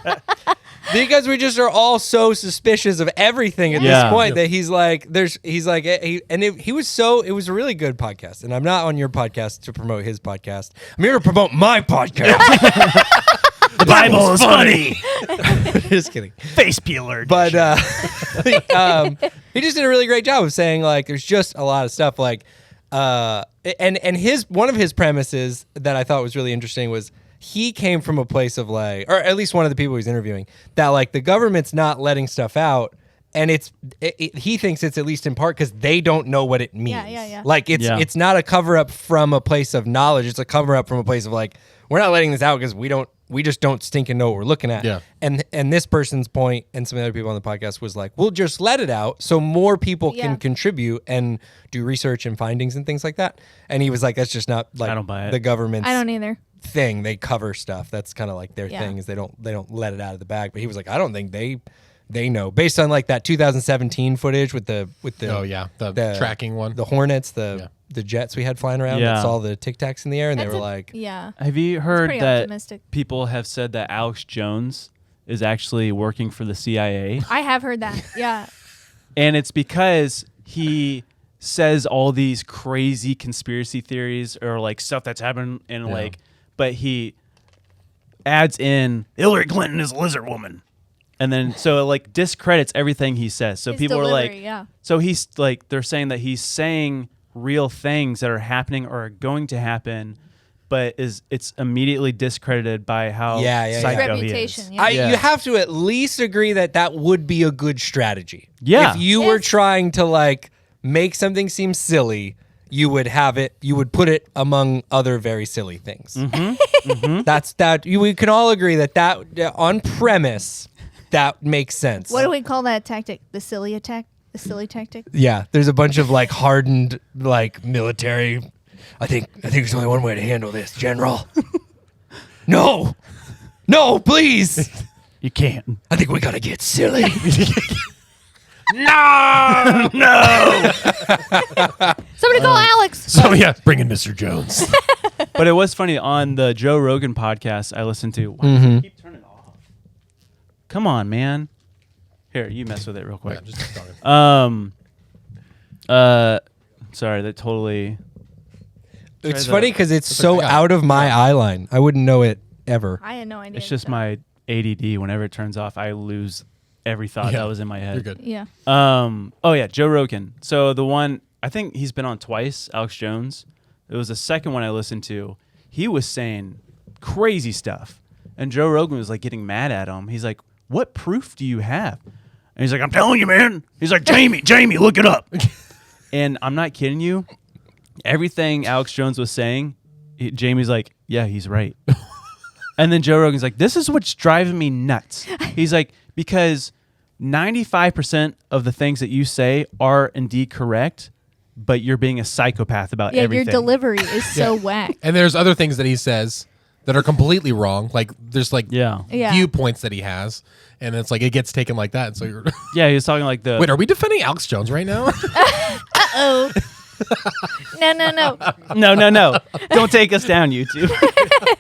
Because we just are all so suspicious of everything at this point that he's like, it was a really good podcast. And I'm not on your podcast to promote his podcast. I'm here to promote my podcast. the Bible is funny. Just kidding. Face peeler. But he just did a really great job of saying like there's just a lot of stuff like and one of his premises that I thought was really interesting was he came from a place of like, or at least one of the people he's interviewing, that like the government's not letting stuff out. And he thinks it's at least in part because they don't know what it means. Yeah. Like it's not a cover up from a place of knowledge. It's a cover up from a place of like, we're not letting this out because we just don't stinking know what we're looking at. Yeah. And this person's point and some other people on the podcast was like, we'll just let it out so more people can contribute and do research and findings and things like that. And he was like, that's just not like I don't buy it. the government's I don't either. thing. They cover stuff. That's kind of like their thing is they don't let it out of the bag. But he was like, I don't think they know based on like that 2017 footage with the the tracking one, the Hornets, the jets we had flying around that saw the Tic Tacs in the air, and they were like, have you heard pretty that optimistic. people have said that Alex Jones is actually working for the CIA? I have heard that. Yeah. And it's because he says all these crazy conspiracy theories or like stuff that's happened and like, but he adds in Hillary Clinton is a lizard woman. And then so it like discredits everything he says. So His people are like, delivery, so he's like, they're saying that he's saying real things that are happening or are going to happen, but it's immediately discredited by how psycho he is. Reputation. You have to at least agree that would be a good strategy. Yeah. If you were trying to like make something seem silly, you would put it among other very silly things. That's that. We can all agree that on premise, that makes sense. What do we call that tactic? The silly attack? The silly tactic? Yeah, there's a bunch of like hardened like military. I think there's only one way to handle this, General. No, please. You can't. I think we gotta get silly. No! No! Somebody call Alex. So yeah, bring in Mr. Jones. But it was funny on the Joe Rogan podcast I listened to. Why does it keep turning off? Come on, man. Here, you mess with it real quick. Yeah, just keep talking. Sorry, that totally. It's funny because it's so out of my eye line. I wouldn't know it ever. I had no idea. It's just my ADD. Whenever it turns off, I lose every thought that was in my head. You're good. Yeah. Oh yeah, Joe Rogan. So the one I think he's been on twice, Alex Jones. It was the second one I listened to. He was saying crazy stuff, and Joe Rogan was like getting mad at him. He's like, "What proof do you have?" And he's like, "I'm telling you, man." He's like, Jamie, look it up." And I'm not kidding you. Everything Alex Jones was saying, Jamie's like, "Yeah, he's right." And then Joe Rogan's like, "This is what's driving me nuts." He's like, because 95% of the things that you say are indeed correct, but you're being a psychopath about everything. Your delivery is so whack. And there's other things that he says that are completely wrong. Like there's like viewpoints that he has, and it's like it gets taken like that. And so you're Yeah, he was talking like the. Wait, are we defending Alex Jones right now? Uh-oh. No. No. Don't take us down, YouTube.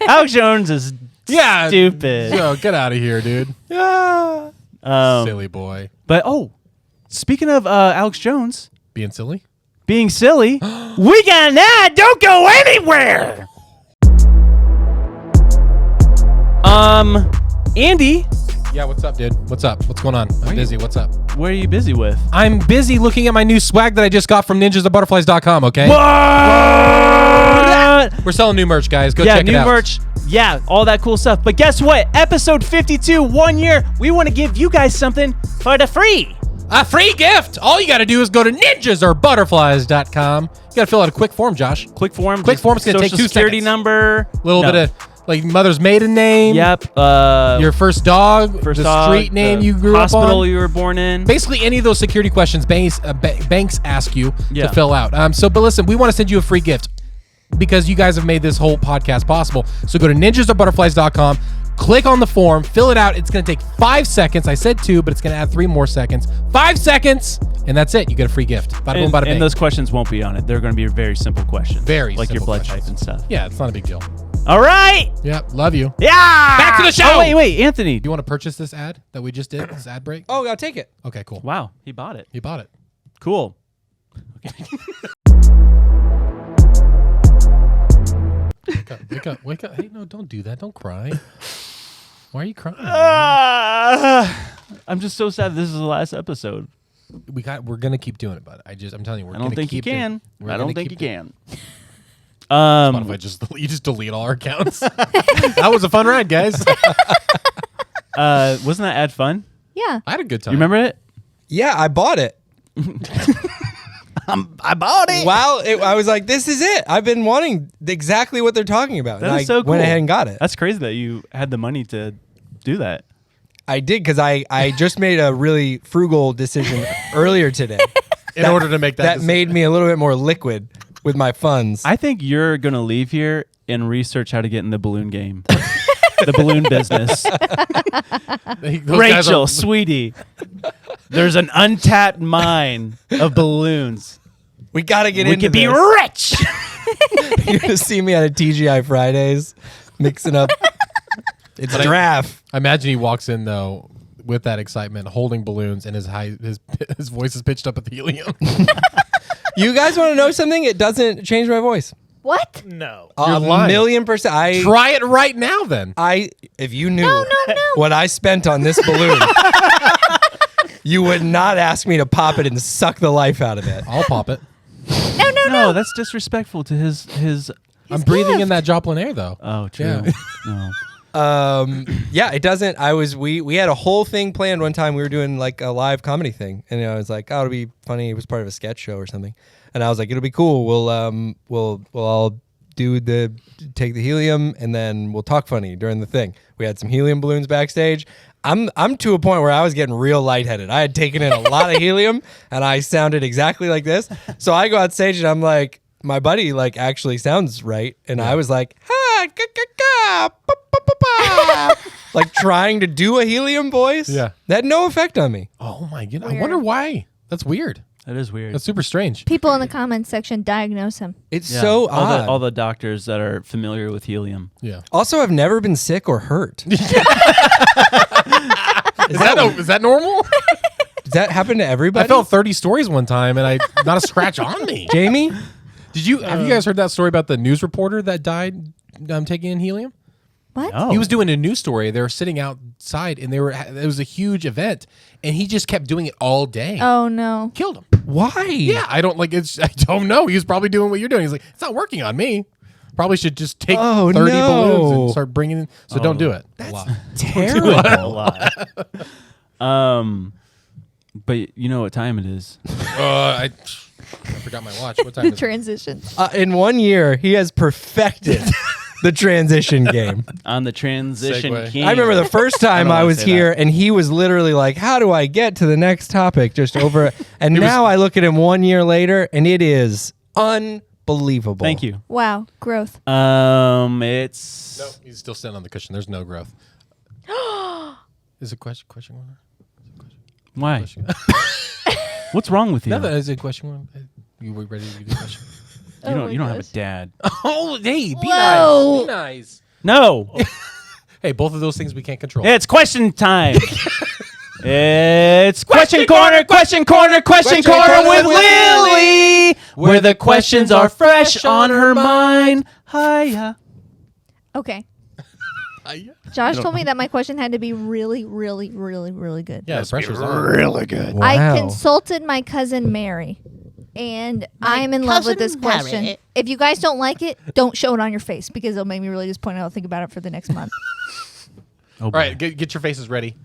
Alex Jones is stupid. Yo, get out of here, dude. Silly boy. But speaking of Alex Jones Being silly? being silly, we got an ad. Don't go anywhere. Andy, Yeah, what's up, dude? What's up? What's going on? I'm busy. What's up? what are you busy with? I'm busy looking at my new swag that I just got from ninjasandbutterflies.com, okay? What? We're selling new merch, guys. Go Yeah, check it new out. merch. Yeah, all that cool stuff. But guess what? Episode 52, 1 year. We want to give you guys something for the free. A free gift. All you got to do is go to ninjasorbutterflies.com. You got to fill out a quick form, Josh. Quick form. Quick form's going to take 2 Social security seconds. number. A little bit of like mother's maiden name. Yep. Your first dog. First the dog, street name the you grew up hospital on. you were born in. Basically, any of those security questions banks ask you Yeah. to fill out. But listen, we want to send you a free gift because you guys have made this whole podcast possible. So go to ninjasorbutterflies.com, click on the form, fill it out. It's going to take 5 seconds. I said 2, but it's going to add 3 more seconds. 5 seconds, and that's it. You get a free gift. Bada boom, bada bing. And those questions won't be on it. They're going to be very simple questions. Very like your simple blood questions. type and stuff. Yeah, it's not a big deal. All right. Yep, love you. Yeah. Back to the show. Oh, wait, Anthony. Do you want to purchase this ad that we just did? This ad break? Oh, I'll take it. Okay, cool. Wow, he bought it. You bought it. Cool. Wake up. Hey, no, don't do that. Don't cry. Why are you crying? I'm just so sad this is the last episode. We're gonna keep doing it, bud. I'm telling you, we're I gonna don't think you keep can. doing- I don't think you can. Spotify you just delete all our accounts. That was a fun ride, guys. Wasn't that ad fun? Yeah. I had a good time. You remember it? Yeah, I bought it. I bought it. Wow, I was like, this is it. I've been wanting exactly what they're talking about. That and is I so cool. went ahead and got it. That's crazy that you had the money to do that. I did because I just made a really frugal decision earlier today. In order to make that That made me a little bit more liquid with my funds. I think you're going to leave here and research how to get in the balloon game. The balloon business. Rachel, sweetie, there's an untapped mine of balloons. we got to get We into could be this. rich. You're going to see me at a TGI Fridays mixing up. It's draft. I imagine he walks in though with that excitement, holding balloons, and his voice is pitched up at the helium. You guys want to know something? It doesn't change my voice. What? No. You're lying. 1,000,000%. Try it right now, then. If you knew No. what I spent on this balloon, you would not ask me to pop it and suck the life out of it. I'll pop it. No, that's disrespectful to his. I'm breathing in that Joplin air, though. Oh, true. Yeah. No. Yeah, it doesn't. We had a whole thing planned one time. We were doing like a live comedy thing, and I was like, "Oh, it'll be funny." It was part of a sketch show or something, and I was like, "It'll be cool. We'll all take the helium, and then we'll talk funny during the thing." We had some helium balloons backstage. I'm to a point where I was getting real lightheaded. I had taken in a lot of helium, and I sounded exactly like this. So I go out stage, and I'm like, my buddy like actually sounds right, and I was like, "Ha, ka, ka, ka, pa, pa, pa, pa." like trying to do a helium voice. Yeah. That had no effect on me. Oh my goodness. I Weird. wonder why. That's weird. That is weird. That's super strange. People in the comments section diagnose him. It's Yeah. so all odd. all the doctors that are familiar with helium. Yeah. Also, I've never been sick or hurt. Is that normal? Does that happen to everybody? I felt 30 stories one time and not a scratch on me. Jamie? Have you guys heard that story about the news reporter that died taking in helium? What? Oh. He was doing a news story. They were sitting outside and it was a huge event and he just kept doing it all day. Oh no. Killed him. Why? Yeah, I don't know. He was probably doing what you're doing. He's like, it's not working on me. Probably should just take 30 balloons and start bringing in. So don't do it. That's a terrible. lot. But you know what time it is. I forgot my watch. What time The is it? transition. In 1 year, he has perfected the transition game. On the transition Segue. king. I remember the first time I I don't was wanna say here that. and he was literally like, how do I get to the next topic? Just over. And now I look at him 1 year later and it is unbelievable. Thank you. Wow. Growth. It's No, he's still sitting on the cushion. There's no growth. Is it question one? why? Question. What's wrong with you? No, that is a question one. You were ready to do the question? You Oh don't. my You don't have a gosh. dad. Oh, hey, be Whoa. nice. Be nice. No. Hey, both of those things we can't control. It's question time. It's question corner with Lily, where the questions are fresh on her mind. Hiya. Okay. Josh told me that my question had to be really, really, really, really good. Yeah, the pressure's on. Really good. Wow. I consulted my cousin Mary, and I'm in love with this cousin question. Mary. If you guys don't like it, don't show it on your face because it'll make me really disappointed. I'll think about it for the next month. Oh, All right, get your faces ready.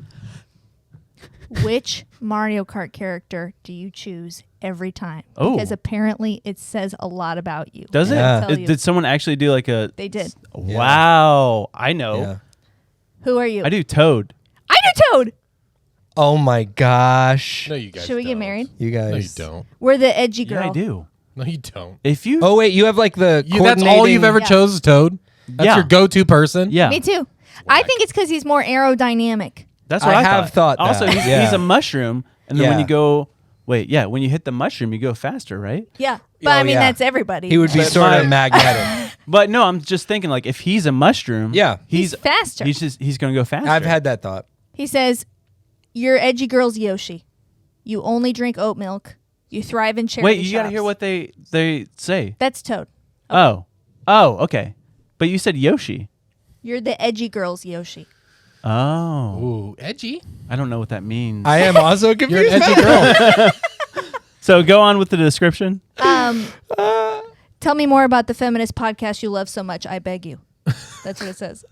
Which Mario Kart character do you choose every time? Oh. Because apparently it says a lot about you. Does it? Yeah. Tell you. Did someone actually do like a? They did. Wow. I know. Yeah. Who are you? I do Toad. I do Toad. Oh my gosh. No, you guys Should we get don't. married? You guys. No, you don't. We're the edgy girl. Yeah, I do. No, you don't. If you. Oh, wait. You have like the. That's all you've ever Yeah. chose is Toad? That's Yeah. your go-to person? Yeah. Me too. I think it's because he's more aerodynamic. That's what I I have thought Also, that, he's yeah. a mushroom, and then when Yeah. you go, when you hit the mushroom, you go faster, right? Yeah. But Oh, I mean, yeah. that's everybody. He would be But sort of my- magnetic. But no, I'm just thinking like if he's a mushroom, Yeah. He's faster. He's gonna go faster. I've had that thought. He says, "Your edgy girl's Yoshi. You only drink oat milk. You thrive in charity Wait, you gotta hear shops." what they say. That's Toad. Oh, okay. But you said Yoshi. You're the edgy girl's Yoshi. Oh, Ooh, edgy. I don't know what that means. I am also You're confused. an edgy girl. So go on with the description. Tell me more about the feminist podcast you love so much. I beg you. That's what it says.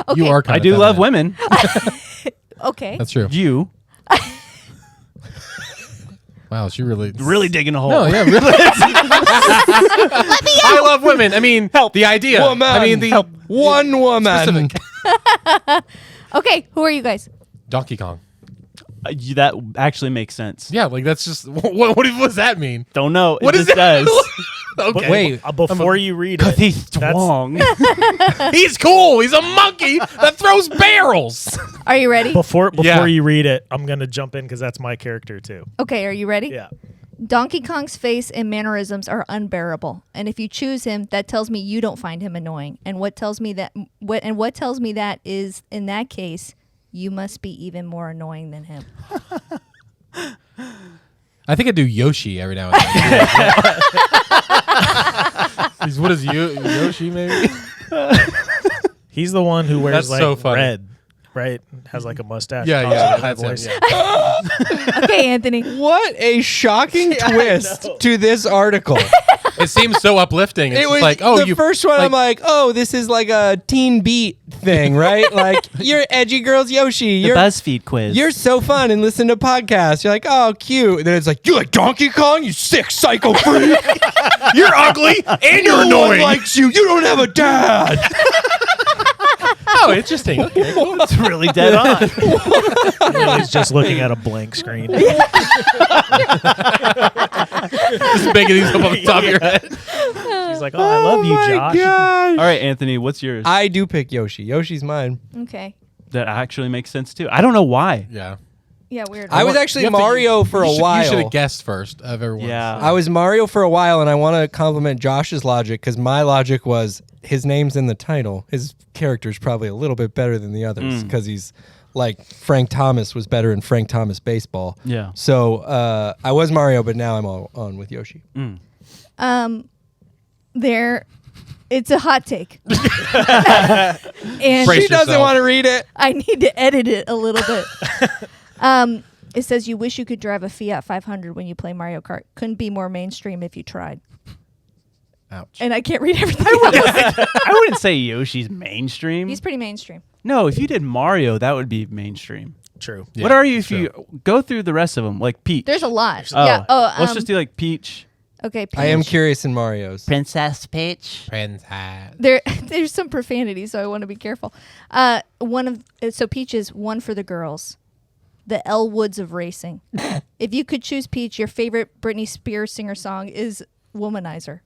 Okay. You are kind I of do love feminine. women. Okay. That's true. You Wow, she really... really digging a hole. No, yeah, really. I love women. I mean, the idea. Woman. I mean, the One woman. specific. Okay. Who are you guys? Donkey Kong. That actually makes sense. Yeah, like that's just what does that mean? Don't know. What it does just that does. Okay. Wait. Before you read it, He's that's- strong. He's cool. He's a monkey that throws barrels. Are you ready? before Yeah. you read it, I'm gonna jump in because that's my character too. Okay. Are you ready? Yeah. Donkey Kong's face and mannerisms are unbearable, and if you choose him, that tells me you don't find him annoying. And what tells me that is, in that case, you must be even more annoying than him. I think I do Yoshi every now and then. What is Yoshi? Maybe. He's the one who wears That's like so funny. red, right? Has like a mustache. Yeah, talks yeah. with a That's voice. him, yeah. Okay, Anthony. What a shocking twist to this article. It seems so uplifting. It's It just was like, oh, the you first one. I'm like, oh, this is like a teen beat thing, right? Like, you're edgy girls Yoshi. The You're BuzzFeed quiz. you're so fun and listen to podcasts. You're like, oh, cute. And then it's like, you like Donkey Kong? You sick psycho freak. you're ugly and you're No one annoying. likes you. You don't have a dad. Oh, interesting. Okay, cool. It's really dead on. He's just looking at a blank screen. Just making these up on the top of your head. He's like, oh, I love you, Josh. All right, Anthony, what's yours? I do pick Yoshi. Yoshi's mine. Okay. That actually makes sense too. I don't know why. Yeah. Yeah, weird. I was actually Mario for a while. You should have guessed first of everyone. Yeah. I was Mario for a while, and I want to compliment Josh's logic because my logic was his name's in the title. His character's probably a little bit better than the others because he's like Frank Thomas was better in Frank Thomas baseball. Yeah. So I was Mario, but now I'm all on with Yoshi. It's a hot take. And Brace She doesn't yourself. want to read it. I need to edit it a little bit. It says you wish you could drive a Fiat 500 when you play Mario Kart. Couldn't be more mainstream if you tried. Ouch. And I can't read everything. else. I wouldn't say Yoshi's mainstream. He's pretty mainstream. No, if you did Mario, that would be mainstream. True. Yeah, What are you if true. you go through the rest of them? Like Peach. There's a lot. Oh. Yeah. Oh, Let's just do like Peach. okay. Peach. I am curious in Mario's. Princess Peach. There's some profanity, so I want to be careful. So Peach is one for the girls. The Elle Woods of racing. If you could choose Peach, your favorite Britney Spears singer song is Womanizer.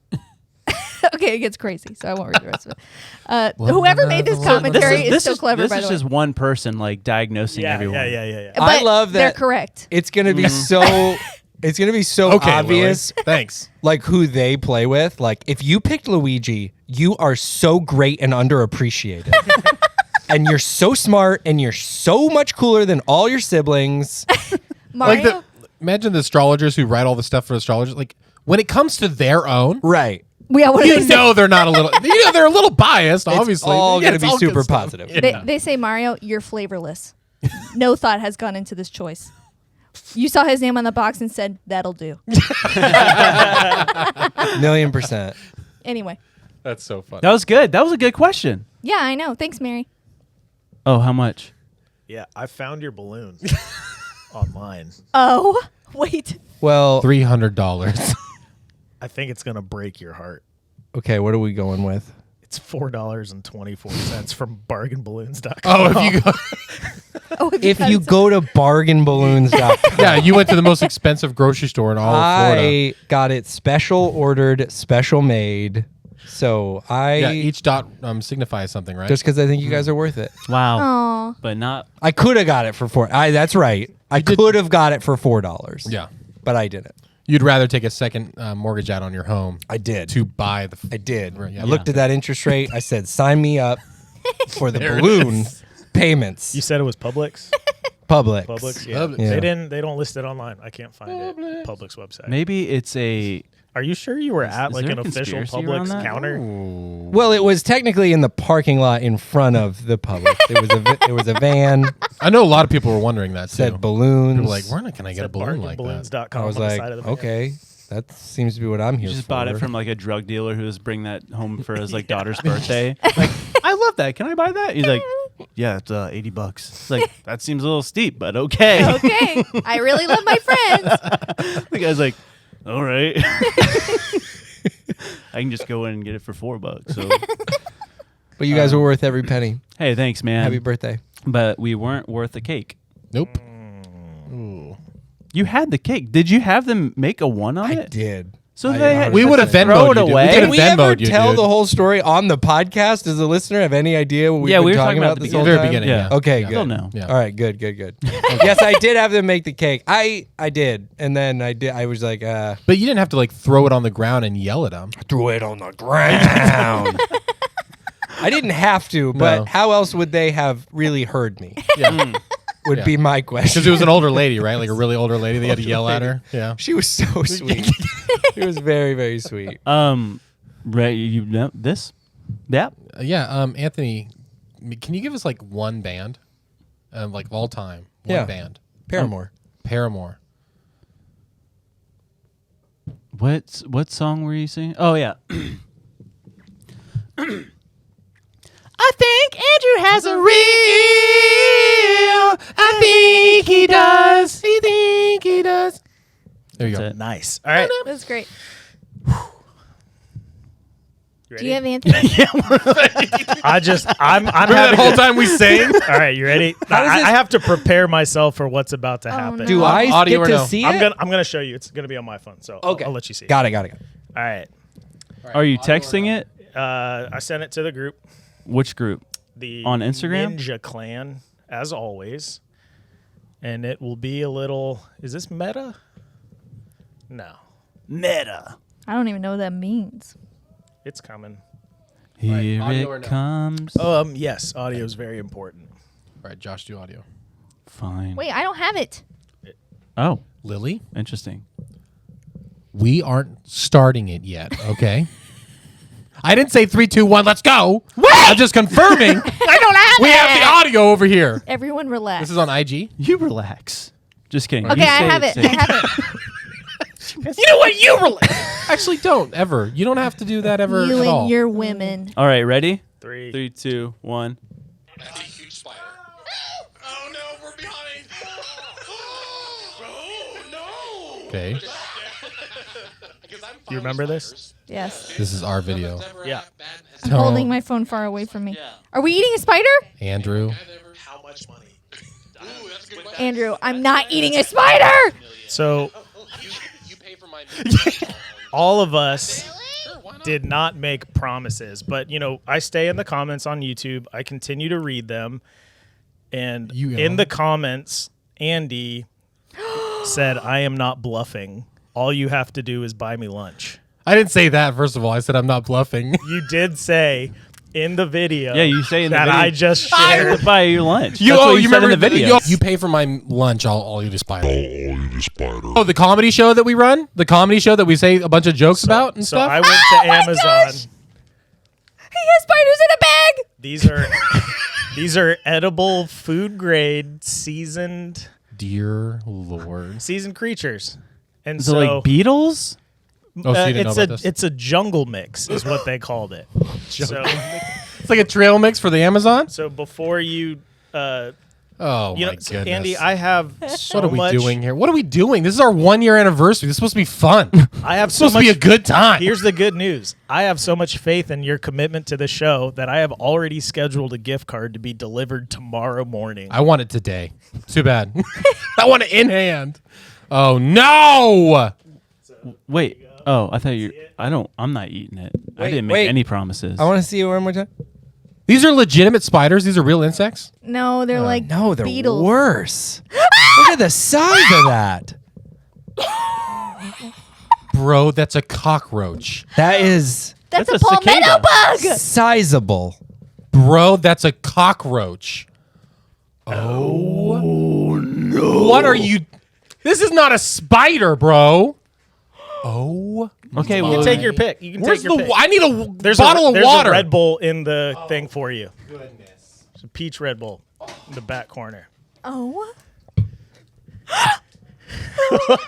Okay, it gets crazy, so I won't read the rest of it. Whoever made this commentary is so clever, by This the is way. just one person like diagnosing everyone. Yeah. But I love that. they're correct. It's gonna be so. It's gonna be so Okay, obvious. Lily. Thanks. Like who they play with. Like if you picked Luigi, you are so great and underappreciated. And you're so smart and you're so much cooler than all your siblings. Mario. Imagine the astrologers who write all the stuff for astrologers. Like when it comes to their own, Right. Yeah, what do you they say? know they're not a little. You know they're a little biased. Obviously, It's all Yeah, gonna be all good super stuff. positive. Yeah. They say, Mario, you're flavorless. No thought has gone into this choice. You saw his name on the box and said, that'll do. 1,000,000%. Anyway. That's so funny. That was good. That was a good question. Yeah, I know. Thanks, Mary. Oh, how much? Yeah, I found your balloon online. Oh, wait. Well, $300. I think it's going to break your heart. okay, what are we going with? It's $4.24 from bargainballoons.com. Oh, if you go, If you go to bargainballoons.com, yeah, you went to the most expensive grocery store in all of Florida. I got it special ordered, special made. So Yeah, each dot signifies something, right? just because I think you guys are worth it. Wow. Aw. But not. I could have got it for $4. That's right. I could have got it for $4. Yeah, But I didn't. you'd rather take a second mortgage out on your home. I did. To buy the. I did. Right, yeah. I looked at that interest rate. I said, sign me up for the balloon payments. You said it was Publix? Publix. Publix? Yeah. Publix. Yeah. They don't list it online. I can't find it. Publix website. Maybe it's a. Are you sure you were at is like there an a official conspiracy around Publix that? counter? Well, it was technically in the parking lot in front of the Publix. It was a van. I know a lot of people were wondering that too. Said balloons. People were like, where can I get a balloon like that? bargainballoons.com I was on the like, side of the van. okay, that seems to be what I'm here You just for. bought it from like a drug dealer who was bringing that home for his like daughter's birthday. Like, I love that. Can I buy that? He's like, yeah, it's $80. It's like, that seems a little steep, but okay. Okay. I really love my friends. The guy's like, all right. I can just go in and get it for $4. So, But you guys were worth every penny. hey, thanks, man. Happy birthday. But we weren't worth a cake. Nope. You had the cake. Did you have them make a one on I it? did. So I they had We would have throw Venmoed it you, dude. away. We Did could've we ever Venmoed you, tell dude. the whole story on the podcast? Does the listener have any idea what we've Yeah, been we were talking talking about about this the whole Very time? beginning. Yeah. Yeah. Okay, Yeah. good. They'll know. Yeah. All right, good. Yes, I did have them make the cake. I did, and then I was like, But you didn't have to like throw it on the ground and yell at them. threw it on the ground. I didn't have to, but No. how else would they have really heard me? Yeah. Would Yeah. be my question. Because it was an older lady, right? Like a really older lady. They had to yell at her. Yeah. She was so sweet. It was very, very sweet. Right, you know this? Yeah. Yeah. Anthony, can you give us like one band, like of all time? One Yeah. band. Paramore. Paramore. What song were you singing? Oh yeah. I think Andrew has a real. I think he does. I think he does. There you go. That's it. Nice. All right. That's great. You Do you have ready? Anthony? I'm Remember that having whole to- time we sang? All right, you ready? I have to prepare myself for what's about to happen. no. Do I Audio get or to no? see I'm it? gonna show you. It's gonna be on my phone, so Okay. I'll let you see. Got it. All right. Are you texting it? I sent it to the group. Which group? The On Instagram? Ninja Clan, as always. And it will be a little... Is this meta? No. Meta. I don't even know what that means. It's coming. Here audio or it no? comes. Yes, audio is very important. All right, Josh, do audio. Fine. Wait, I don't have it. Oh, Lily, interesting. we aren't starting it yet, okay? I didn't say 3, 2, 1, let's go. I'm just confirming. I don't have We have the audio over here. Everyone relax. This is on IG. You relax. Just kidding. Okay, You I say have it. say I have it. You know what? You relax. Actually, don't ever. You don't have to do that ever You at and all. your women. All right, ready? 3. 3, 2, 1. That's a huge spider. Oh no, we're behind. Oh no. Okay. Do you remember this? Yes. This is our video. Yeah. I'm holding my phone far away from me. Are we eating a spider? Andrew. How much money? Ooh, that's a good one. Andrew, I'm not eating a spider. So You pay for my all of us did not make promises, but I stay in the comments on YouTube. I continue to read them, and in the comments, Andy said, "I am not bluffing. All you have to do is buy me lunch." I didn't say that, first of all. I said I'm not bluffing. You did say in the video. Yeah, you say in the that video. I just I shared. have to buy you lunch. That's what you said in the video. You pay for my lunch, I'll eat a spider. Oh, the comedy show that we run? The comedy show that we say a bunch of jokes about and So stuff? I went to Amazon. He has spiders in a bag. These are edible food grade seasoned Dear Lord. creatures. And Is it like beetles? Oh, so you didn't know about this? it's a jungle mix is what they called it. So It's like a trail mix for the Amazon? so before you Oh, my goodness. Andy, I have so What are we much doing here? What are we doing? This is our 1-year anniversary. This is supposed to be fun. It's I have so supposed much to be a good time. Here's the good news. I have so much faith in your commitment to the show that I have already scheduled a gift card to be delivered tomorrow morning. I want it today. Too bad. I want it in hand. Oh, no. Wait. Oh, I thought you. I'm not eating it. I didn't make wait. any promises. I want to see it one more time. These are legitimate spiders. These are real insects. No, they're like No, they're beetles. worse. Look at the size of that. Bro, that's a cockroach. That is That's That's a a cicada. palmetto bug. sizable. Bro, that's a cockroach. Oh, no. What are you? This is not a spider, bro. Oh. Okay, You well, can take your pick. You can Where's take your the? pick. I need a There's bottle of there's water. a Red Bull in the thing for you. Goodness. It's a peach Red Bull in the back corner. Oh.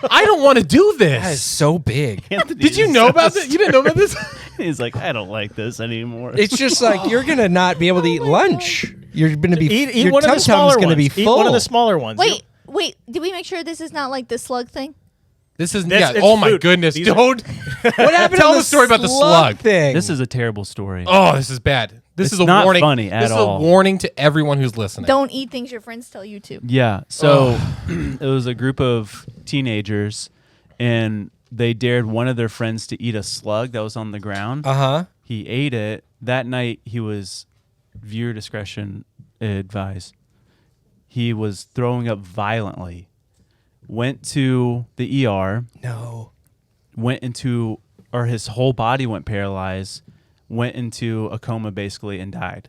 I don't want to do this. That is so big. Did you know about this? You didn't know about this? He's like, I don't like this anymore. It's just like you're gonna not be able to eat lunch. You're gonna be Eat your one of the tum-tum's smaller gonna ones. be Eat full. one of the smaller ones. Wait. Did we make sure this is not like the slug thing? This is This- yeah. it's Oh my food. goodness! These are- Don't What happened tell to the story about the slug. thing? This is a terrible story. Oh, this is bad. This It's is a not warning. funny at this all. is a warning to everyone who's listening. Don't eat things your friends tell you to. Yeah. So it was a group of teenagers, and they dared one of their friends to eat a slug that was on the ground. Uh-huh. He ate it. That night, he was, viewer discretion advised, he was throwing up violently. Went to the ER. No. His whole body went paralyzed, went into a coma basically and died.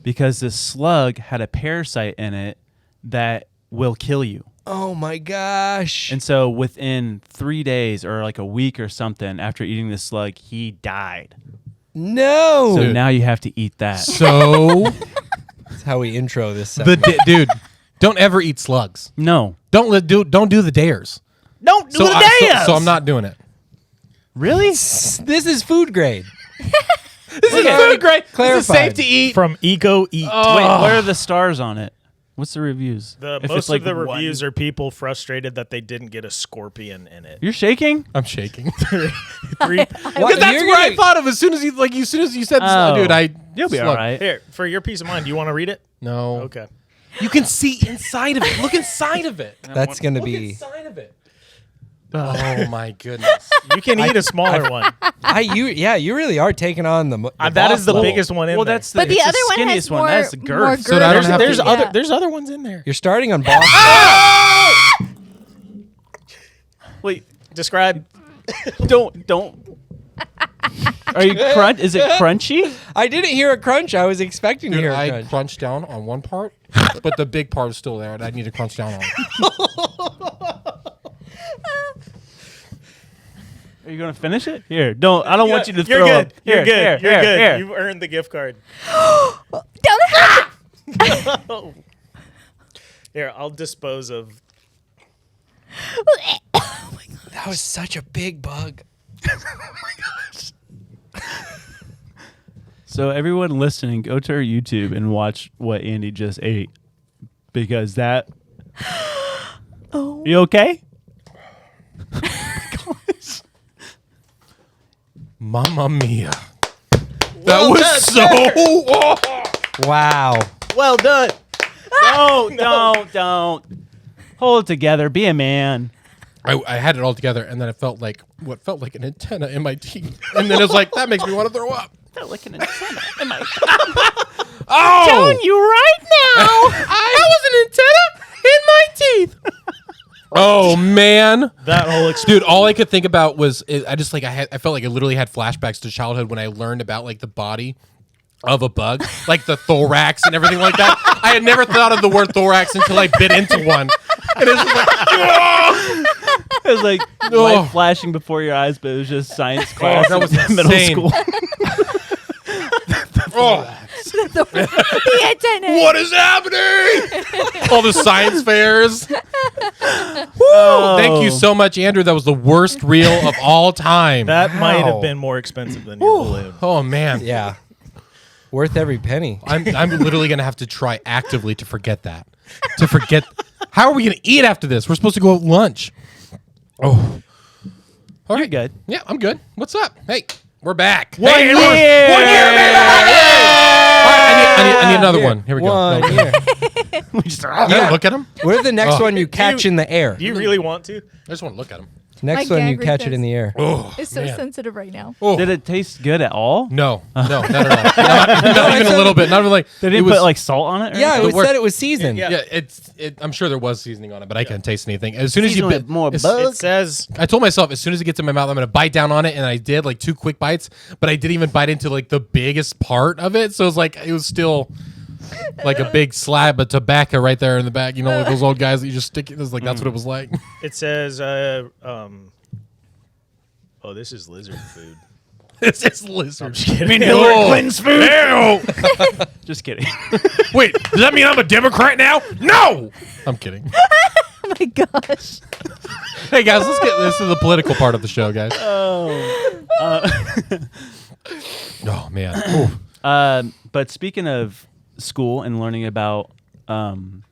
Because this slug had a parasite in it that will kill you. Oh my gosh. And so within 3 days or like a week or something after eating this slug, he died. No. So now you have to eat that. So That's how we intro this segment. dude, don't ever eat slugs. No. Don't do the dares. Don't do So, the days. so I'm not doing it. Really? This is food grade. This is food grade. This is Clarified. safe to eat. From Eco Eat. Wait, what are the stars on it? What's the reviews? Most of the reviews are people frustrated that they didn't get a scorpion in it. You're shaking? I'm shaking. Three, What? Because that's You're where I gonna- thought of as soon as you said, Oh. dude, You'll be all right. here, for your peace of mind, do you want to read it? No. Okay. You can see inside of it. Look inside of it. That's gonna Look be inside of it. Oh my goodness. You can eat a smaller one. You really are taking on the That is the level. biggest one in Well, there. that's the, But the it's other one has skinniest one. more- That's the more girth. So I don't have there's to- other there's other ones in there. You're starting on boss. Wait, Describe. don't. Are you crunch? Is it crunchy? I didn't hear a crunch. I was expecting to Dude, hear a I crunch. crunched down on one part, but the big part is still there, and I need to crunch down on it. Are you gonna finish it? Here, don't. I don't want you to You're throw good. up. You're Here, good. here, You're here, good. here. You've earned the gift card. Down the hatch. Here, I'll dispose of. That was such a big bug. So everyone listening, go to our YouTube and watch what Andy just ate, because that. Oh. You okay? Mamma mia. That was so. Wow. Well done. Don't. Hold it together. Be a man. I had it all together, and then it felt like what felt like an antenna in my teeth. And then it's like, that makes me want to throw up. Felt like an antenna in my Oh! telling you right now. That was an antenna in my teeth. Oh man, That whole dude! All I could think about was I felt like I literally had flashbacks to childhood when I learned about like the body of a bug, like the thorax and everything like that. I had never thought of the word thorax until I bit into one, and it was just like, oh! It was like Oh. light flashing before your eyes, but it was just science class. that was in middle insane. school. Oh, The antenna. what is happening? All the science fairs. Oh. Thank you so much, Andrew. That was the worst reel of all time. That might Wow. have been more expensive than your balloon. Oh man, Yeah. Worth every penny. I'm literally gonna have to try actively to forget that. To forget. How are we gonna eat after this? We're supposed to go out lunch. Oh, all You're right, good. Yeah, I'm good. What's up? Hey, we're back. One Hey, year. All right, I need another one. Here we go. One No. year. We just You gotta look at him. What if the next Oh. one you catch in the air? Do you really want to? I just want to look at him. Next My one you gag catch it in reflex. the air. Oh, It's so man. sensitive right now. Oh. Did it taste good at all? No, not at all. Not even a little bit. Not even like. They didn't it was, put like salt on it? Or Yeah, anything? it said it was seasoned. Yeah. Yeah, I'm sure there was seasoning on it, but I couldn't taste anything. As soon as you Seasoned bit with more as- bug. It says I told myself as soon as it gets in my mouth, I'm gonna bite down on it, and I did like 2 quick bites, but I didn't even bite into like the biggest part of it. So it was still like a big slab of tobacco right there in the back. You know, like those old guys that you just stick. It was like that's what it was like. it says oh, this is lizard food. It's just lizard. Just kidding. Clinton's food. Ew. Just kidding. Wait, does that mean I'm a Democrat now? No, I'm kidding. Oh my gosh. Hey guys, let's get this to the political part of the show, guys. Oh man. Ooh. But speaking of school and learning about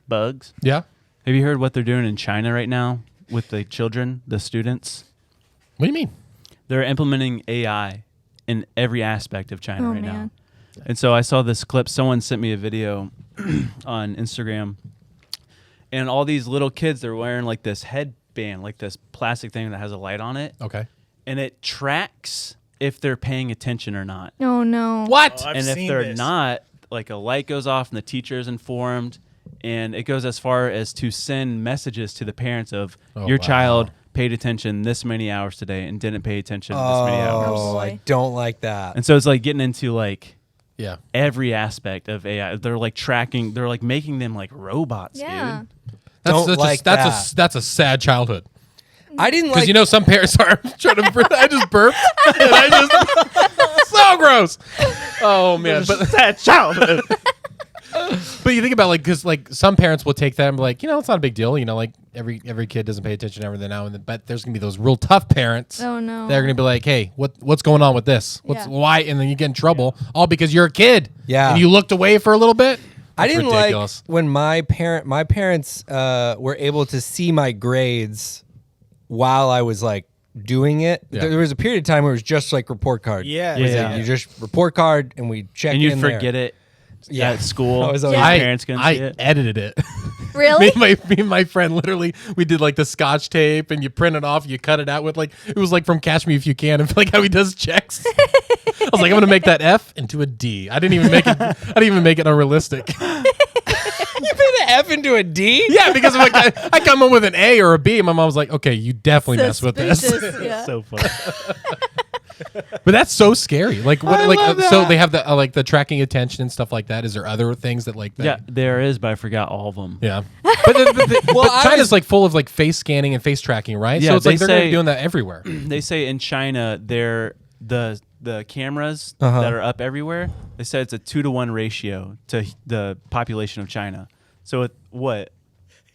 bugs, Yeah. have you heard what they're doing in China right now with the children, the students? What do you mean? They're implementing AI in every aspect of China Oh, right now. man. And so I saw this clip. Someone sent me a video on Instagram, and all these little kids, they're wearing like this headband, like this plastic thing that has a light on it, Okay. and it tracks if they're paying attention or not. Oh no. What? I've And if seen they're this. not, like a light goes off and the teacher is informed, and it goes as far as to send messages to the parents of Oh, your wow. child paid attention this many hours today and didn't pay attention this many hours. Oh, boy. I don't like that. And so it's like getting into like Yeah. every aspect of AI. They're like tracking, they're like making them like robots, Yeah. dude. That's a sad childhood. I didn't Because like. you know some parents are trying to. I just burped. And I just so gross. Oh man, but That childhood. but you think about like because like some parents will take that and be like, you know, it's not a big deal. You know, like every kid doesn't pay attention every now and then. But there's gonna be those real tough parents. Oh no. They're gonna be like, hey, what's going on with this? Yeah. Why? And then you get in trouble all because you're a kid. Yeah. And you looked away for a little bit. I That's didn't ridiculous. like when my parents were able to see my grades while I was like doing it. Yeah. There was a period of time where it was just like report card. Yeah. It was Yeah. like, you just report card and we check And you in forget there. it Yeah. at school. I was Your always- Yeah. parents couldn't I see it. edited it. Really? Me and my friend literally, we did like the Scotch tape, and you print it off, you cut it out with like, it was like from Catch Me If You Can, and like how he does checks. I was like, I'm gonna make that F into a D. I didn't even make it unrealistic. You made an F into a D? Yeah, because I'm like, I come up with an A or a B, and my mom was like, okay, you definitely mess with this. Suspicious, yeah. So funny. But that's so scary. Like what? I Like love so that. they have the like the tracking attention and stuff like that. Is there other things that like that? Yeah, there is, but I forgot all of them. Yeah. But China's like full of like face scanning and face tracking, right? Yeah, So it's like they they're gonna be say- doing that everywhere. They say in China, the cameras Uh-huh. that are up everywhere. They said it's a 2-to-1 ratio to the population of China. So what?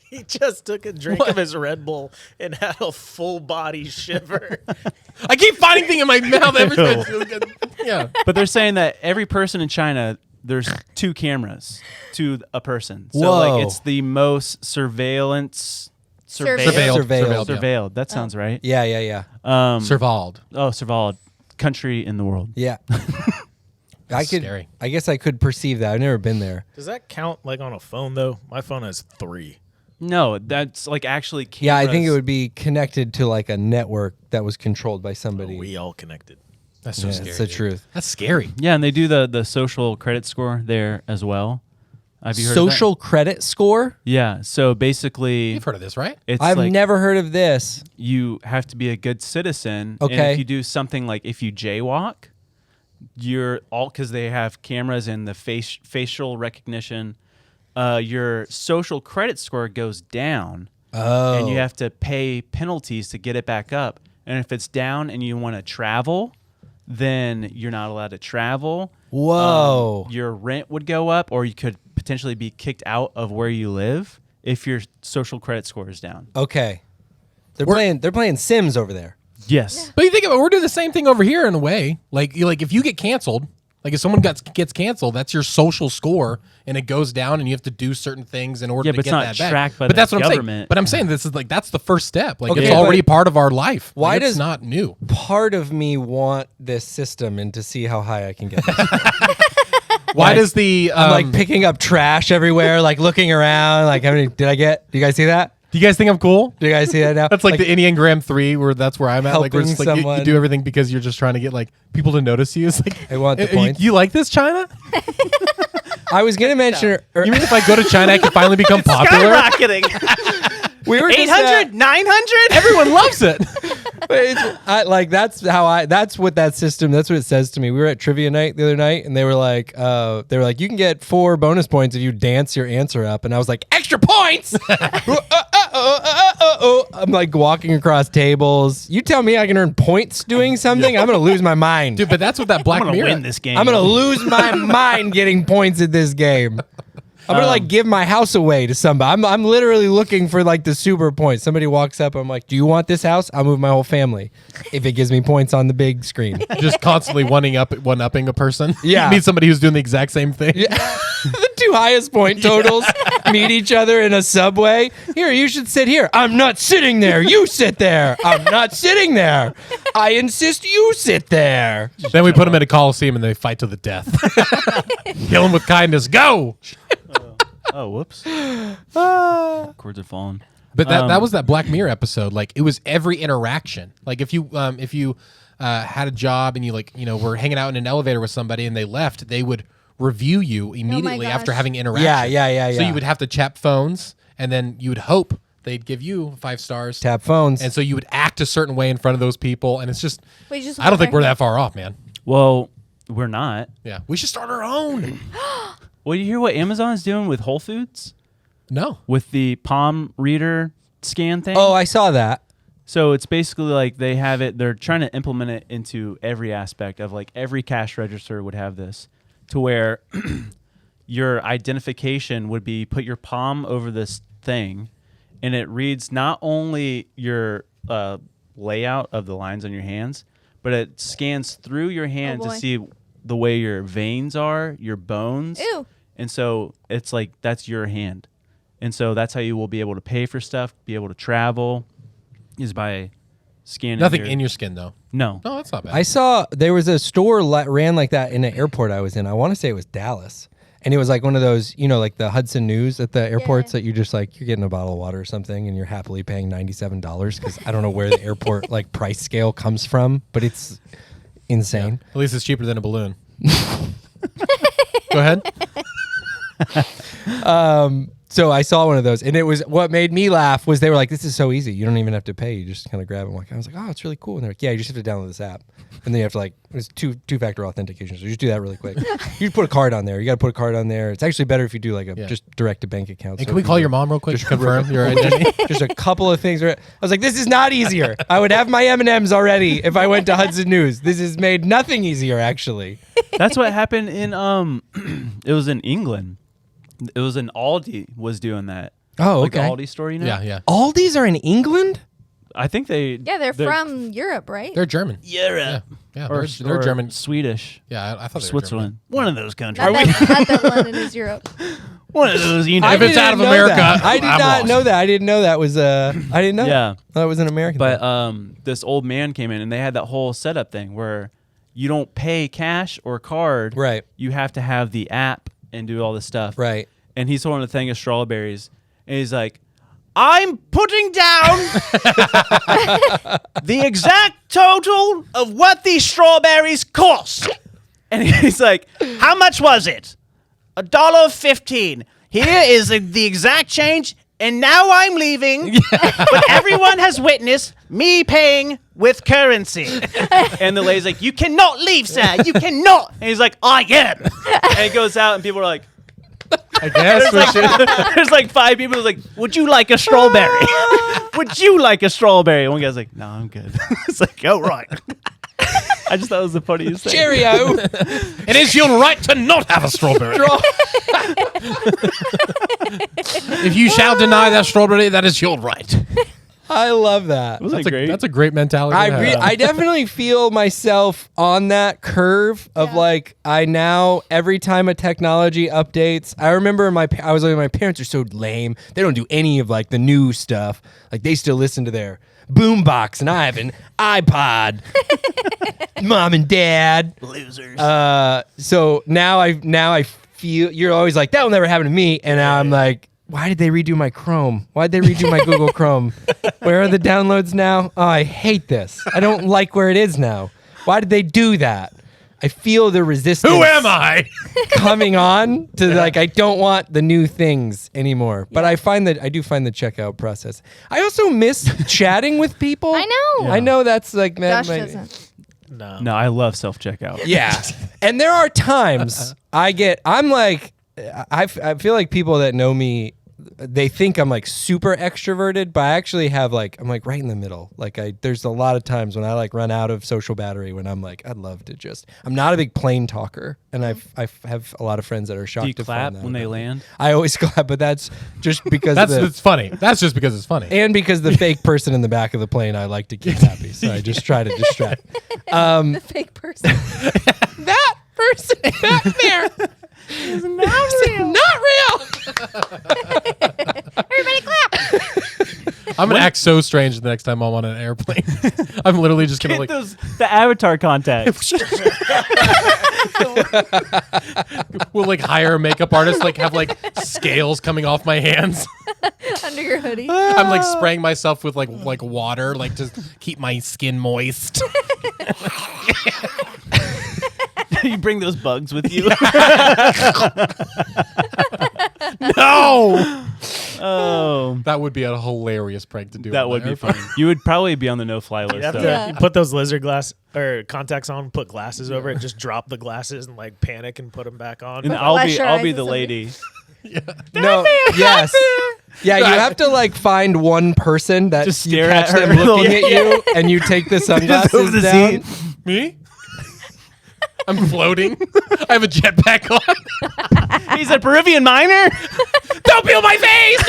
He just took a drink of his Red Bull and had a full body shiver. I keep finding things in my mouth every time. Yeah. But they're saying that every person in China, there's 2 cameras to a person. So Whoa. like it's the most surveillance. Surveilled. That sounds right. Yeah. Survalled. Survalled country in the world. Yeah. That's scary. I guess I could perceive that. I've never been there. Does that count like on a phone though? My phone has 3. No, that's like actually cameras. Yeah, I think it would be connected to like a network that was controlled by somebody. We all connected. That's so Yeah, scary. it's the dude. truth. That's scary. Yeah, and they do the social credit score there as well. Have you heard of that? Social credit score? Yeah, so basically You've heard of this, right? it's I've like never heard of this. you have to be a good citizen. And Okay. if you do something like if you jaywalk, you're all because they have cameras and the facial recognition. Your social credit score goes down, Oh. and you have to pay penalties to get it back up. And if it's down and you want to travel, then you're not allowed to travel. Whoa. Your rent would go up, or you could potentially be kicked out of where you live if your social credit score is down. Okay. They're playing Sims over there. Yes. But you think about it, we're doing the same thing over here in a way. Like if you get canceled, like if someone gets canceled, that's your social score, and it goes down, and you have to do certain things in order Yeah, to but get it's not that back. tracked by but the that's what I'm saying. government. But I'm saying this is like that's the first step. Like Okay, it's already but part of our life. why Like, it's does- not new? Part of me want this system and to see how high I can get. Why does the I'm like picking up trash everywhere, like looking around, like how many did I get? Do you guys see that? do you guys think I'm cool? Do you guys see that now? That's like the Enneagram 3, where that's where I'm at. Like, where it's Helping like you someone. do everything because you're just trying to get like people to notice you. It's like I want the you- points. You like this, China? I was gonna mention. You mean if I go to China, I can finally become popular? Skyrocketing. We were 800, 900? Everyone loves it. That's what that system. That's what it says to me. We were at trivia night the other night, and they were like, you can get 4 bonus points if you dance your answer up, and I was like, extra points. I'm like walking across tables. You tell me I can earn points doing something, I'm gonna lose my mind. Dude, but that's what that Black I'm gonna Mirror. win this game. I'm gonna lose my mind getting points at this game. I'm gonna like give my house away to somebody. I'm literally looking for like the super points. Somebody walks up, I'm like, "Do you want this house? I'll move my whole family if it gives me points on the big screen." Just constantly one-upping a person. Yeah. You need somebody who's doing the exact same thing. Yeah. The 2 highest point totals meet each other in a subway. Here, you should sit here. I'm not sitting there. You sit there. I'm not sitting there. I insist you sit there. Then we put them in a coliseum and they fight to the death. Kill them with kindness. Go. Oh, whoops. Chords are falling. But that was that Black Mirror episode. Like it was every interaction. Like if you had a job and you were hanging out in an elevator with somebody and they left, they would review you immediately after gosh. having interaction. Yeah. So you would have to tap phones, and then you would hope they'd give you 5 stars. Tap phones. And so you would act a certain way in front of those people, and it's just Wait, just I don't think wonder- we're that far off, man. Well, we're not. Yeah, we should start our own. Well, you hear what Amazon is doing with Whole Foods? No. With the palm reader scan thing? Oh, I saw that. So it's basically like they have it, they're trying to implement it into every aspect of like every cash register would have this to where your identification would be put your palm over this thing and it reads not only your layout of the lines on your hands, but it scans through your hand to boy. see the way your veins are, your bones. Ew. And so it's like that's your hand. And so that's how you will be able to pay for stuff, be able to travel, is by scanning. Nothing in your skin though. No. No, that's not bad. I saw there was a store ran like that in an airport I was in. I want to say it was Dallas. And it was like one of those, like the Hudson News at the airports that you just like, you're getting a bottle of water or something and you're happily paying $97 because I don't know where the airport like price scale comes from, but it's insane. At least it's cheaper than a balloon. Go ahead. So I saw one of those, and it was what made me laugh was they were like, "This is so easy. You don't even have to pay. You just kind of grab it." I was like, "Oh, it's really cool." And they're like, "Yeah, you just have to download this app, and then you have to like it's two-factor authentication. So you just do that really quick. You put a card on there. You got to put a card on there. It's actually better if you do like a just direct to bank account. And can we call your mom real quick to confirm your identity? Just a couple of things. I was like, "This is not easier. I would have my M&Ms already if I went to Hudson News. This has made nothing easier, actually." That's what happened in it was in England. It was an Aldi was doing that. Oh, like okay. the Aldi store, Yeah. Aldi's are in England? I think they're from Europe, right? They're German. Europe. Yeah, Or they're German. Swedish. Yeah, I thought they were Switzerland. One of those countries. I bet London is Europe. One of those, If it's out of America, I did I'm not lost. know that. I didn't know that was I didn't know. Yeah. That was an American But thing. this old man came in and they had that whole setup thing where you don't pay cash or card. Right. You have to have the app and do all this stuff. Right. And he's holding a thing of strawberries and he's like, I'm putting down the exact total of what these strawberries cost. And he's like, how much was it? $1.15. Here is the exact change. And now I'm leaving. But everyone has witnessed me paying with currency. And the lady's like, you cannot leave, sir. You cannot. And he's like, I am. And he goes out and people are like, I guess. there's like 5 people who's like, would you like a strawberry? Would you like a strawberry? And one guy's like, no, I'm good. It's like, oh, right. I just thought it was the funniest thing. Cheerio. It is your right to not have a strawberry. If you shall deny that strawberry, that is your right. I love that. Wasn't it great? That's a great mentality. I definitely feel myself on that curve of like I now every time a technology updates. I remember I was like my parents are so lame. They don't do any of like the new stuff. Like they still listen to their boombox, and I have an iPod. Mom and Dad, losers. So now I feel you're always like that will never happen to me, and now I'm like. Why did they redo my Chrome? Why did they redo my Google Chrome? Where are the downloads now? Oh, I hate this. I don't like where it is now. Why did they do that? I feel the resistance. Who am I? Coming on to like, I don't want the new things anymore. But I do find the checkout process. I also miss chatting with people. I know. I know that's like Josh doesn't. No, I love self-checkout. Yeah. And there are times I feel like people that know me, they think I'm like super extroverted, but I actually have like, I'm like right in the middle. Like there's a lot of times when I like run out of social battery when I'm like, I'd love to just, I'm not a big plane talker. And I have a lot of friends that are shocked Do you to clap find that when they about me. land? I always clap, but that's just because It's funny. That's just because it's funny. and because the fake person in the back of the plane, I like to keep happy. So I just try to distract. The fake person. That person back there is not real. Everybody clap. I'm gonna act so strange the next time I'm on an airplane. I'm literally just gonna like the avatar contacts. we'll like hire a makeup artist, like have like scales coming off my hands. Under your hoodie. I'm like spraying myself with like water, like to keep my skin moist. You bring those bugs with you. No. Oh, That would be a hilarious prank to do. that on would the be airplane. funny. You would probably be on the no-fly list. You have though. to Yeah. you put those lizard glass or contacts on, put glasses over it, just drop the glasses and like panic and put them back on. And Flash I'll your be eyes the at lady. No, yes. Yeah, you have to like find one person that Just you stare catch at her. them looking at you, and you take the sunglasses down. Me? I'm floating. I have a jetpack on. He's a Peruvian miner. Don't peel my face!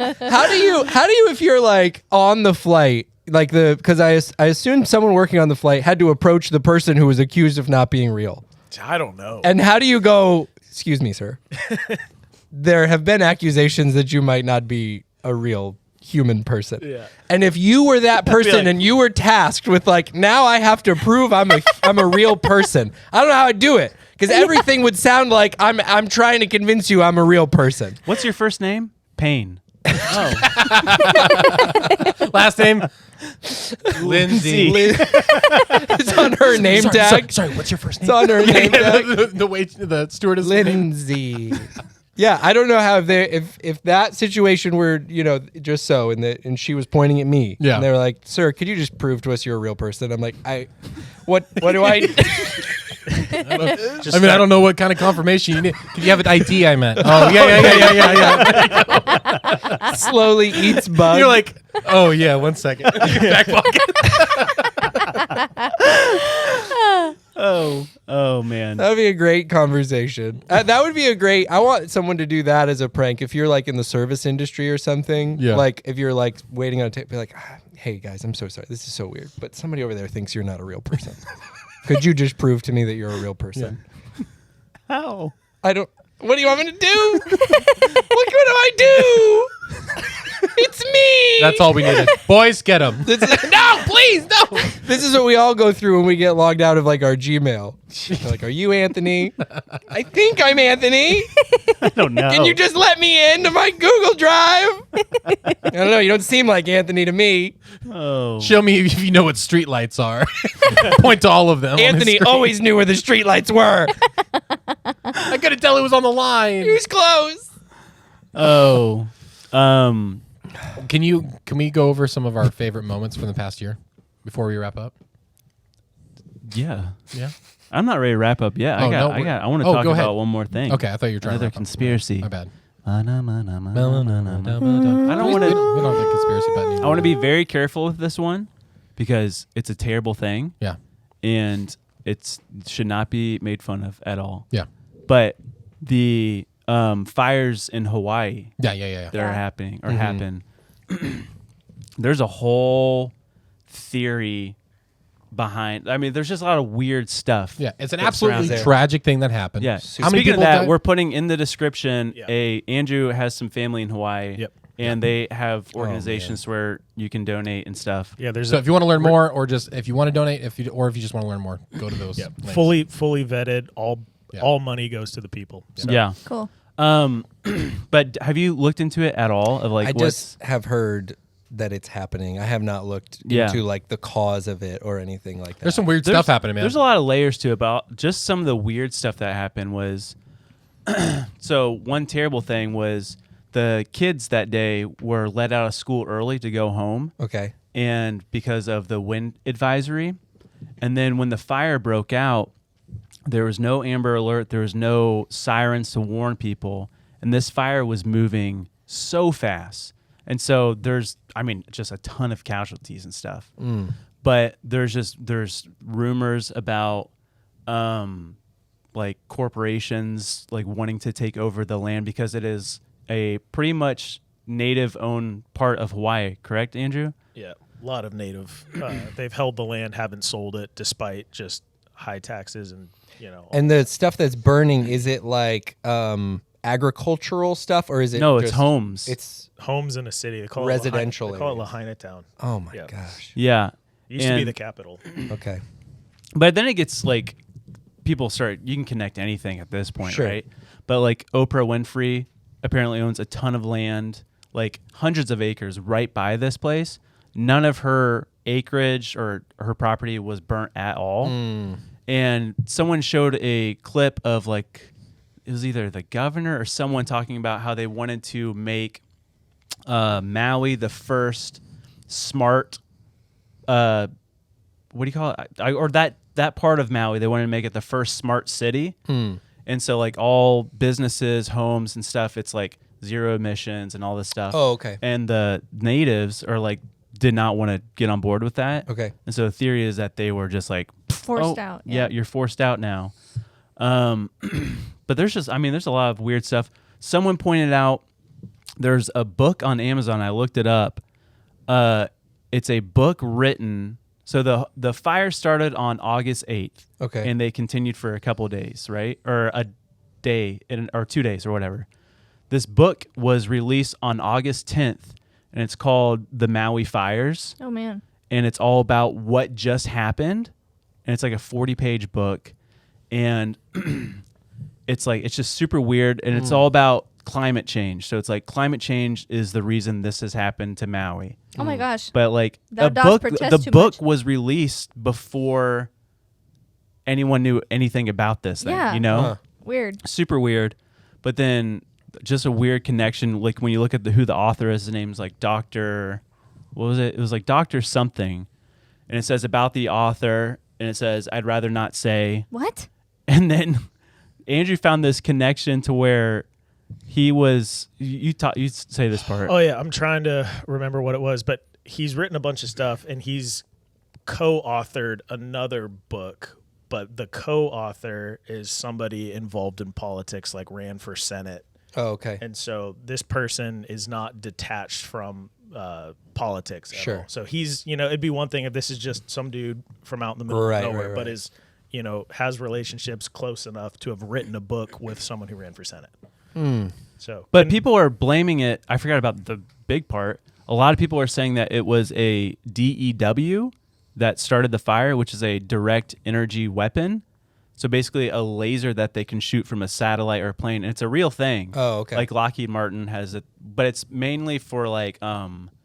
No! How do you if you're like on the flight, like because I assume someone working on the flight had to approach the person who was accused of not being real. I don't know. And how do you go, excuse me, sir? There have been accusations that you might not be a real human person. Yeah. And if you were that person like- and you were tasked with like, now I have to prove I'm a real person. I don't know how I'd do it. Because everything would sound like I'm trying to convince you I'm a real person. What's your first name? Payne. Oh. Last name? Lindsay. It's on her name tag. Sorry, what's your first name? It's on her name tag. The stewardess. Lindsay. Yeah, I don't know how if that situation were, just so and she was pointing at me. Yeah. And they were like, "Sir, could you just prove to us you're a real person?" I'm like, what do I I don't know what kind of confirmation you need. Could you have an ID? I meant. Oh yeah. slowly eats bugs? You're like, oh yeah, 1 second. Back pocket. Oh man. That'd be a great conversation. That would be a great. I want someone to do that as a prank. If you're like in the service industry or something, Yeah. like if you're like waiting on a tape, be like, "Hey guys, I'm so sorry. This is so weird, but somebody over there thinks you're not a real person. Could you just prove to me that you're a real person?" How? I don't. What do you want me to do? What do I do? It's me. That's all we needed. Boys, get them. No, please, no. This is what we all go through when we get logged out of like our Gmail. They're like, "Are you Anthony?" I think I'm Anthony. I don't know. Can you just let me into my Google Drive? I don't know. You don't seem like Anthony to me. Oh. Show me if you know what streetlights are. Point to all of them. Anthony always knew where the streetlights were. I couldn't tell it was on the line. He was close. Oh. Can we go over some of our favorite moments from the past year before we wrap up? Yeah. Yeah. I'm not ready to wrap up yet. I want to talk go ahead. about one more thing. Okay, I thought you were trying Another to wrap up. conspiracy. My bad. I I don't don't want to. We don't have the conspiracy button anymore. I want to be very careful with this one because it's a terrible thing. Yeah. And it should not be made fun of at all. Yeah. But the fires in Hawaii Yeah. that are happening or happen, there's a whole theory behind. I mean, there's just a lot of weird stuff. Yeah, it's an that absolutely surrounds it. tragic thing that happened. Yeah. How many Speaking of people that, died? we're putting in the description Andrew has some family in Hawaii. Yep. And they have organizations where you can donate and stuff. Yeah, there's So if you want to learn more, or just if you want to donate, if you just want to learn more, go to those. links. fully vetted. All money goes to the people. So. Yeah. Cool. But have you looked into it at all? Of like, I what's just have heard that it's happening. I have not looked into like the cause of it or anything like that. There's some weird stuff happening, man. There's a lot of layers to it. About just some of the weird stuff that happened was. So one terrible thing was the kids that day were let out of school early to go home. Okay. And because of the wind advisory. And then when the fire broke out, there was no Amber Alert. There was no sirens to warn people. And this fire was moving so fast. And so there's just a ton of casualties and stuff. But there's rumors about like corporations like wanting to take over the land because it is a pretty much native-owned part of Hawaii, correct, Andrew? Yeah, a lot of native. They've held the land, haven't sold it, despite just high taxes and And the stuff that's burning, is it like agricultural stuff, or is it? No, it's just homes. It's homes in a city. They call residential. They call it areas. Lahaina Town. Oh my Yeah. gosh. Yeah. It used to be And- the capital. Okay. But then it gets like people start. You can connect anything at this point, Sure. right? But like Oprah Winfrey apparently owns a ton of land, like hundreds of acres, right by this place. None of her acreage or her property was burnt at all. And someone showed a clip of like it was either the governor or someone talking about how they wanted to make Maui the first smart. What do you call it? Or that part of Maui, they wanted to make it the first smart city. And so like all businesses, homes and stuff, it's like zero emissions and all this stuff. Oh, okay. And the natives are like did not want to get on board with that. Okay. And so the theory is that they were just like Forced out. Yeah, you're forced out now. But there's a lot of weird stuff. Someone pointed out there's a book on Amazon. I looked it up. It's a book written. So the fire started on August 8th. Okay. And they continued for a couple of days, right? Or a day or 2 days or whatever. This book was released on August 10th, and it's called The Maui Fires. Oh man. And it's all about what just happened. And it's like a 40-page book. and it's just super weird, and it's all about climate change. So it's like climate change is the reason this has happened to Maui. Oh my gosh. But like the book was released before anyone knew anything about this thing. Yeah. You know, Weird. super weird. But then just a weird connection. Like when you look at who the author is, his name's like Dr. What was it? It was like Dr. something, and it says about the author, and it says I'd rather not say. What? And then Andrew found this connection to where he was. You say this part. Oh yeah, I'm trying to remember what it was, but he's written a bunch of stuff, and he's co-authored another book. But the co-author is somebody involved in politics, like ran for Senate. Oh, okay. And so this person is not detached from politics at all. So he's, it'd be one thing if this is just some dude from out in the middle of nowhere, but is, has relationships close enough to have written a book with someone who ran for Senate. So, but people are blaming it. I forgot about the big part. A lot of people are saying that it was a DEW that started the fire, which is a direct energy weapon. So basically a laser that they can shoot from a satellite or a plane. And it's a real thing. Oh, okay. Like Lockheed Martin has it, but it's mainly for like...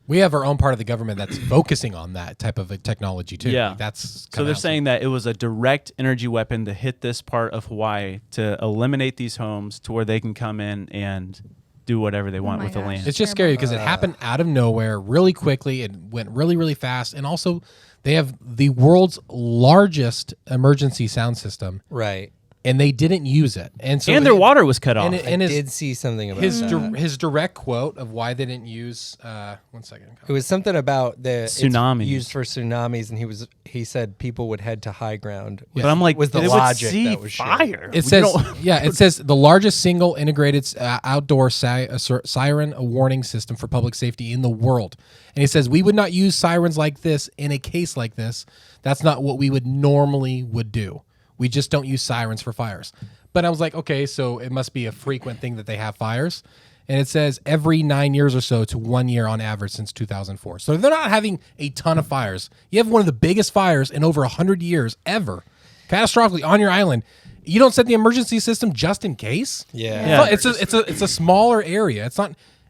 we have our own part of the government that's focusing on that type of a technology too. Yeah. Like that's so they're saying that it was a direct energy weapon to hit this part of Hawaii to eliminate these homes to where they can come in and do whatever they want with the land. It's just scary because it happened out of nowhere really quickly. It went really, really fast. And also they have the world's largest emergency sound system. Right. And they didn't use it. And so their water was cut off. And I did see something about that. His direct quote of why they didn't use 1 second. It was something about the tsunamis. it's used for tsunamis, and he said people would head to high ground. But I'm like, was the they logic would see that was fire. It says, it says the largest single integrated outdoor siren warning system for public safety in the world. And he says, we would not use sirens like this in a case like this. That's not what we would normally do. We just don't use sirens for fires. But I was like, okay, so it must be a frequent thing that they have fires. And it says every 9 years or so to 1 year on average since 2004. So they're not having a ton of fires. You have one of the biggest fires in over 100 years ever, catastrophically on your island. You don't set the emergency system just in case. Yeah. It's a smaller area.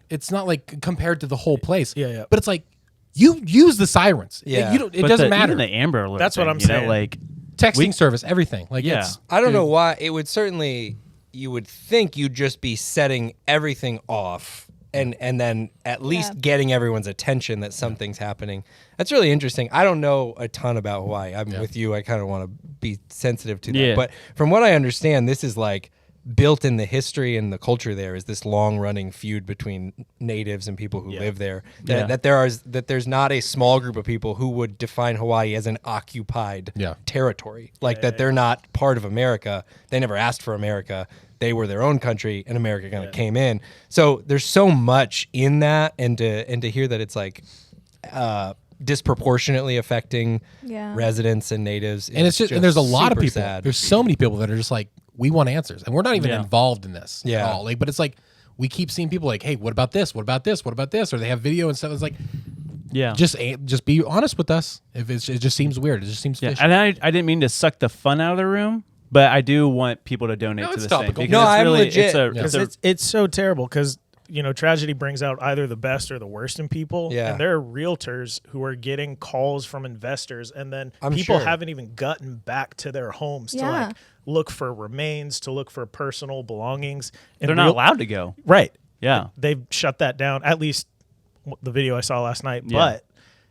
It's not like compared to the whole place. Yeah. But it's like you use the sirens. Yeah. It doesn't matter. Even the Amber Alert. That's what thing, I'm saying. Like texting service, everything. Like I don't know why it would certainly. You would think you'd just be setting everything off and then at least getting everyone's attention that something's happening. That's really interesting. I don't know a ton about Hawaii. I'm with you. I kind of want to be sensitive to that. But from what I understand, this is like built in the history and the culture there is this long-running feud between natives and people who live there. That there's not a small group of people who would define Hawaii as an occupied territory. Like that they're not part of America. They never asked for America. They were their own country, and America kind of came in. So there's so much in that, and to hear that it's like disproportionately affecting residents and natives, and it's just and there's a lot of people. Sad. There's so many people that are just like, we want answers, and we're not even involved in this at all. Like, but it's like we keep seeing people like, hey, what about this? What about this? What about this? Or they have video and stuff. It's like, just be honest with us. If it just seems weird, it just seems fishy. And I didn't mean to suck the fun out of the room. But I do want people to donate to this thing. No, I'm really, legit. It's so terrible because tragedy brings out either the best or the worst in people. Yeah. And there are realtors who are getting calls from investors, and then people haven't even gotten back to their homes to like look for remains, to look for personal belongings. And they're not allowed to go. Right. Yeah. They've shut that down. At least the video I saw last night. Yeah.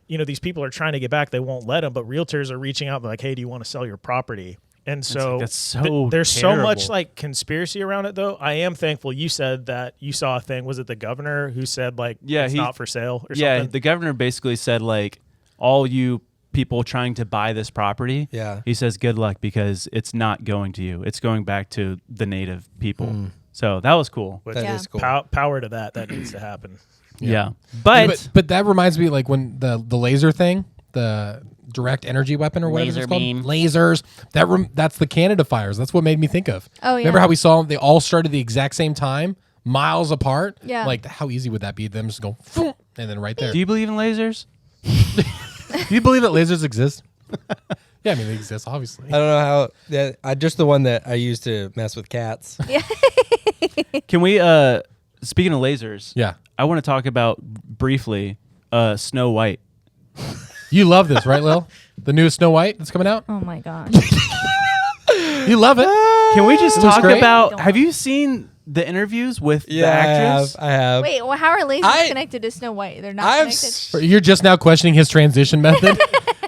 But these people are trying to get back. They won't let them. But realtors are reaching out like, hey, do you want to sell your property? And so that's so there's terrible. so much like conspiracy around it, though. I am thankful you said that you saw a thing. Was it the governor who said like it's not for sale or something? Yeah, the governor basically said like all you people trying to buy this property, he says good luck because it's not going to you. It's going back to the native people. So that was cool. That is cool. Power to that. That needs to happen. Yeah. But that reminds me like when the laser thing, the direct energy weapon or whatever Laser it's called. beam. Lasers. That's the Canada fires. That's what made me think of. Oh, yeah. Remember how we saw they all started the exact same time, miles apart? Yeah. Like how easy would that be? Them just go and then right there. do you believe in lasers? Do you believe that lasers exist? Yeah, I mean, they exist, obviously. I don't know how. I just the one that I used to mess with cats. Yeah. Can we? Speaking of lasers, Yeah. I want to talk about briefly Snow White. You love this, right, Lil? The new Snow White that's coming out? Oh my gosh. You love it. Can we just It looks talk great. about? Have you seen the interviews with the actress? I have. Wait, well, how are lasers connected to Snow White? They're not connected. You're just now questioning his transition method?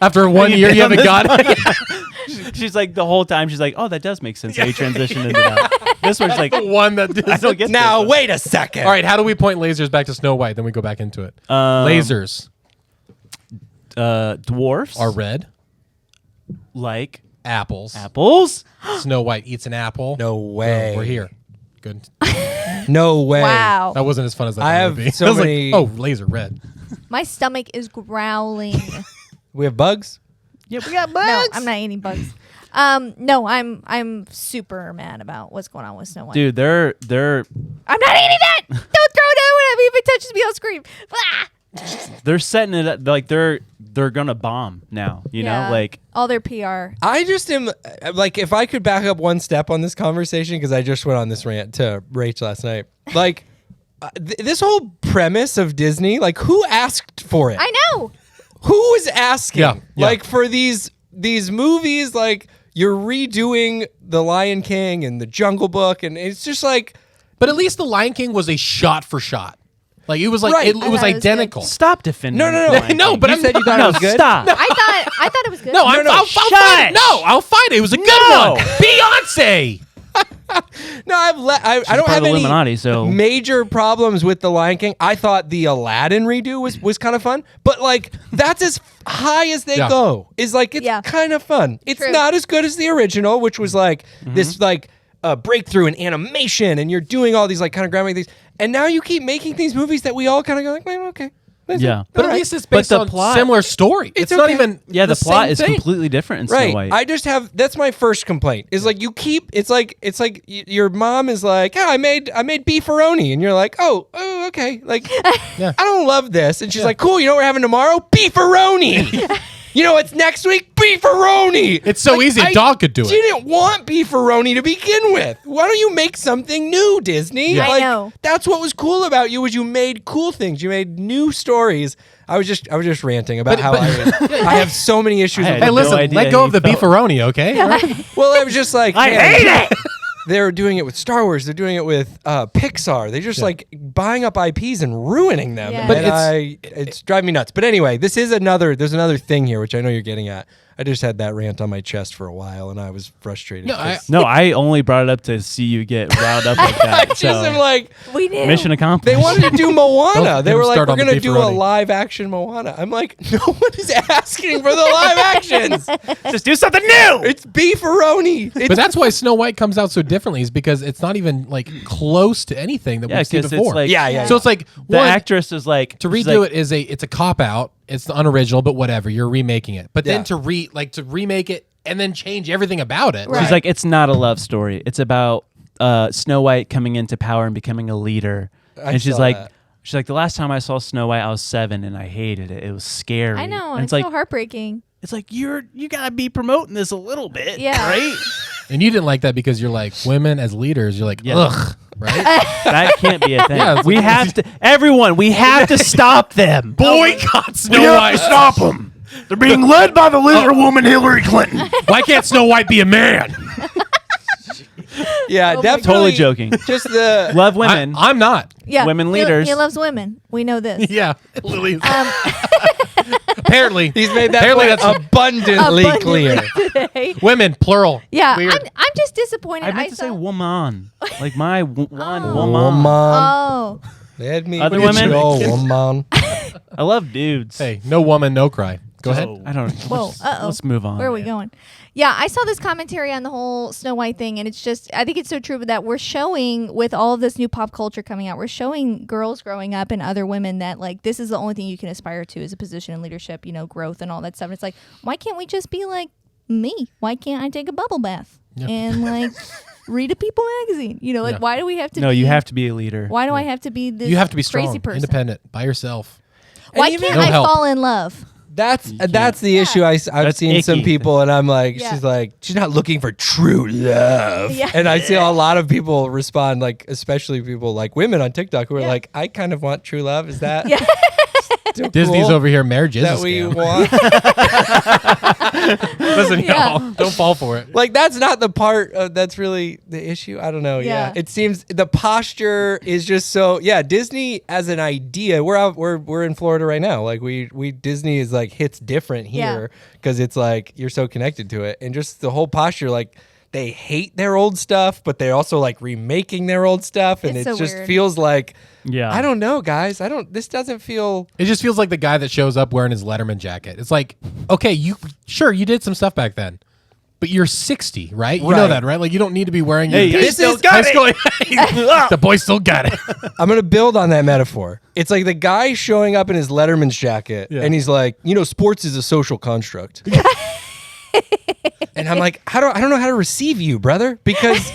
After 1 year, you haven't got it? She's like, the whole time, she's like, oh, that does make sense. How you transitioned into that. This one's like, The one that I don't get Now, this. wait a second. All right, how do we point lasers back to Snow White? Then we go back into it. Lasers Dwarfs are red. like Apples. apples. Snow White eats an apple. No way. We're here. Good. No way. Wow. That wasn't as fun as that I would have be. so I was many- Like, oh, laser red. My stomach is growling. We have bugs? Yeah, we got No, I'm not eating bugs. No, I'm super mad about what's going on with Snow White. Dude, they're I'm not eating that. Don't throw it out. If it touches me, I'll scream. Ah! they're setting it up like they're gonna bomb now. You know, like all their PR. I just am like, if I could back up one step on this conversation, because I just went on this rant to Rach last night. Like, this whole premise of Disney, like, who asked for it? I know. Who was asking? Yeah. Like, for these movies, like, you're redoing The Lion King and The Jungle Book, and it's just like. But at least The Lion King was a shot for shot. Like, it was like, Right. it I was thought it was identical. stop defending. No, no, the no. Lion No, King. but You I'm said you thought no, it was good? stop. I thought it was good. No, I'll fight it. No, I'll fight it. It was a good No. one. Beyonce. No, I don't part have of the any Illuminati, so- major problems with The Lion King. I thought the Aladdin redo was kind of fun, but like, that's as high as they Yeah. go. Is like, it's Yeah. kind of fun. It's True. not as good as the original, which was like this like breakthrough in animation, and you're doing all these like kind of groundbreaking things. And now you keep making these movies that we all kind of go like, well, okay. That's Yeah. it. But All at right. least it's But based the on plot- similar story. It's not okay. even Yeah, the plot same is thing. completely different in Snow Right. White. I just have that's my first complaint. Is like, you keep it's like your mom is like, "Yeah, I made beefaroni," and you're like, "Oh, okay." Like, Yeah. I don't love this. And she's like, "Cool, you know what we're having tomorrow? Beefaroni." You know what's next week? Beefaroni. It's so easy, a dog could do it. Didn't want beefaroni to begin with. Why don't you make something new, Disney? Yeah. I Like, know. that's what was cool about you, was you made cool things. You made new stories. I was just ranting about how I have so many issues I with had Hey, no listen, idea let go how of the you felt. beefaroni, okay? Well, I was just like, I man, hate it. They're doing it with Star Wars. They're doing it with Pixar. They're just like buying up IPs and ruining them. Yeah. And But it's driving me nuts. But anyway, there's another thing here, which I know you're getting at. I just had that rant on my chest for a while, and I was frustrated. No, 'cause No, I only brought it up to see you get riled up like I that. just So am like, We knew. mission accomplished. they wanted to do Moana. Don't They get were him like, started we're on the going to do a beefaroni. live action Moana. I'm like, no one is asking for the live actions. Just do something new. It's beefaroni. It's But that's why Snow White comes out so differently, is because it's not even like close to anything that Yeah, we've seen 'cause before. it's like yeah. So it's like the one, actress is like to she's redo like, it is it's a cop out. It's the unoriginal, but whatever. You're remaking it. But Yeah. then to remake it and then change everything about it. Right. She's like, it's not a love story. It's about Snow White coming into power and becoming a leader. And she's saw like, that. the last time I saw Snow White, I was 7 and I hated it. It was scary. I know. And It's like, so heartbreaking. it's like you gotta be promoting this a little bit, Yeah. right? And you didn't like that because you're like, women as leaders, you're like, Yeah. ugh, right? That can't be a thing. Yeah, it's we like- have to, everyone. We have to stop them. Boycott Snow White. Stop them. They're being led by the lizard woman Hillary Clinton. Why can't Snow White be a man? yeah, my definitely. Totally joking. Just the Love women. I'm not. Yeah. Women He- leaders. He loves women. We know this. Yeah. Lily's. Apparently. he's made that Apparently point that's abundantly clear. Today. women, plural. Yeah. Weird. I'm just disappointed. I meant to saw- say woman, like my one Oh. woman. Woman. Oh. Let me Other get women? your woman. I love dudes. Hey, no woman, no cry. Go ahead. I don't. Whoa. Uh-oh. Let's move on. Where are we going? Yeah, I saw this commentary on the whole Snow White thing, and it's just, I think it's so true that we're showing, with all of this new pop culture coming out, we're showing girls growing up and other women that, like, this is the only thing you can aspire to, is a position in leadership, you know, growth and all that stuff. And it's like, why can't we just be like me? Why can't I take a bubble bath and, like, read a People magazine? You know, like, Yeah. why do we have to No, be, you have to be a leader. why do I have to be this You have to be strong, crazy person? independent, by yourself. Why And even- can't No I help. fall in love? That's the issue. I've That's seen some icky. people, and I'm like, Yeah. she's not looking for true love. Yeah. And I see a lot of people respond, like, especially people like women on TikTok who are like, I kind of want true love. Is that Yeah. still Disney's cool over here. Marriage is that a we scam. want? Listen, Yeah. y'all, don't fall for it. Like, that's not the part that's really the issue. I don't know. Yeah. Yeah. It seems the posture is just so. Yeah, Disney as an idea. We're in Florida right now. Like we Disney is like hits different here because it's like you're so connected to it, and just the whole posture. Like they hate their old stuff, but they're also like remaking their old stuff, and It's it so just weird. feels like Yeah. I don't know, guys. This doesn't feel. It just feels like the guy that shows up wearing his Letterman jacket. It's like, okay, you did some stuff back then, but you're 60, right? You know Right. that, right? Like you don't need to be wearing. Hey, your he still high got school. The boy still got it. I'm gonna build on that metaphor. It's like the guy showing up in his Letterman's jacket, and he's like, sports is a social construct. And I'm like, I don't know how to receive you, brother, because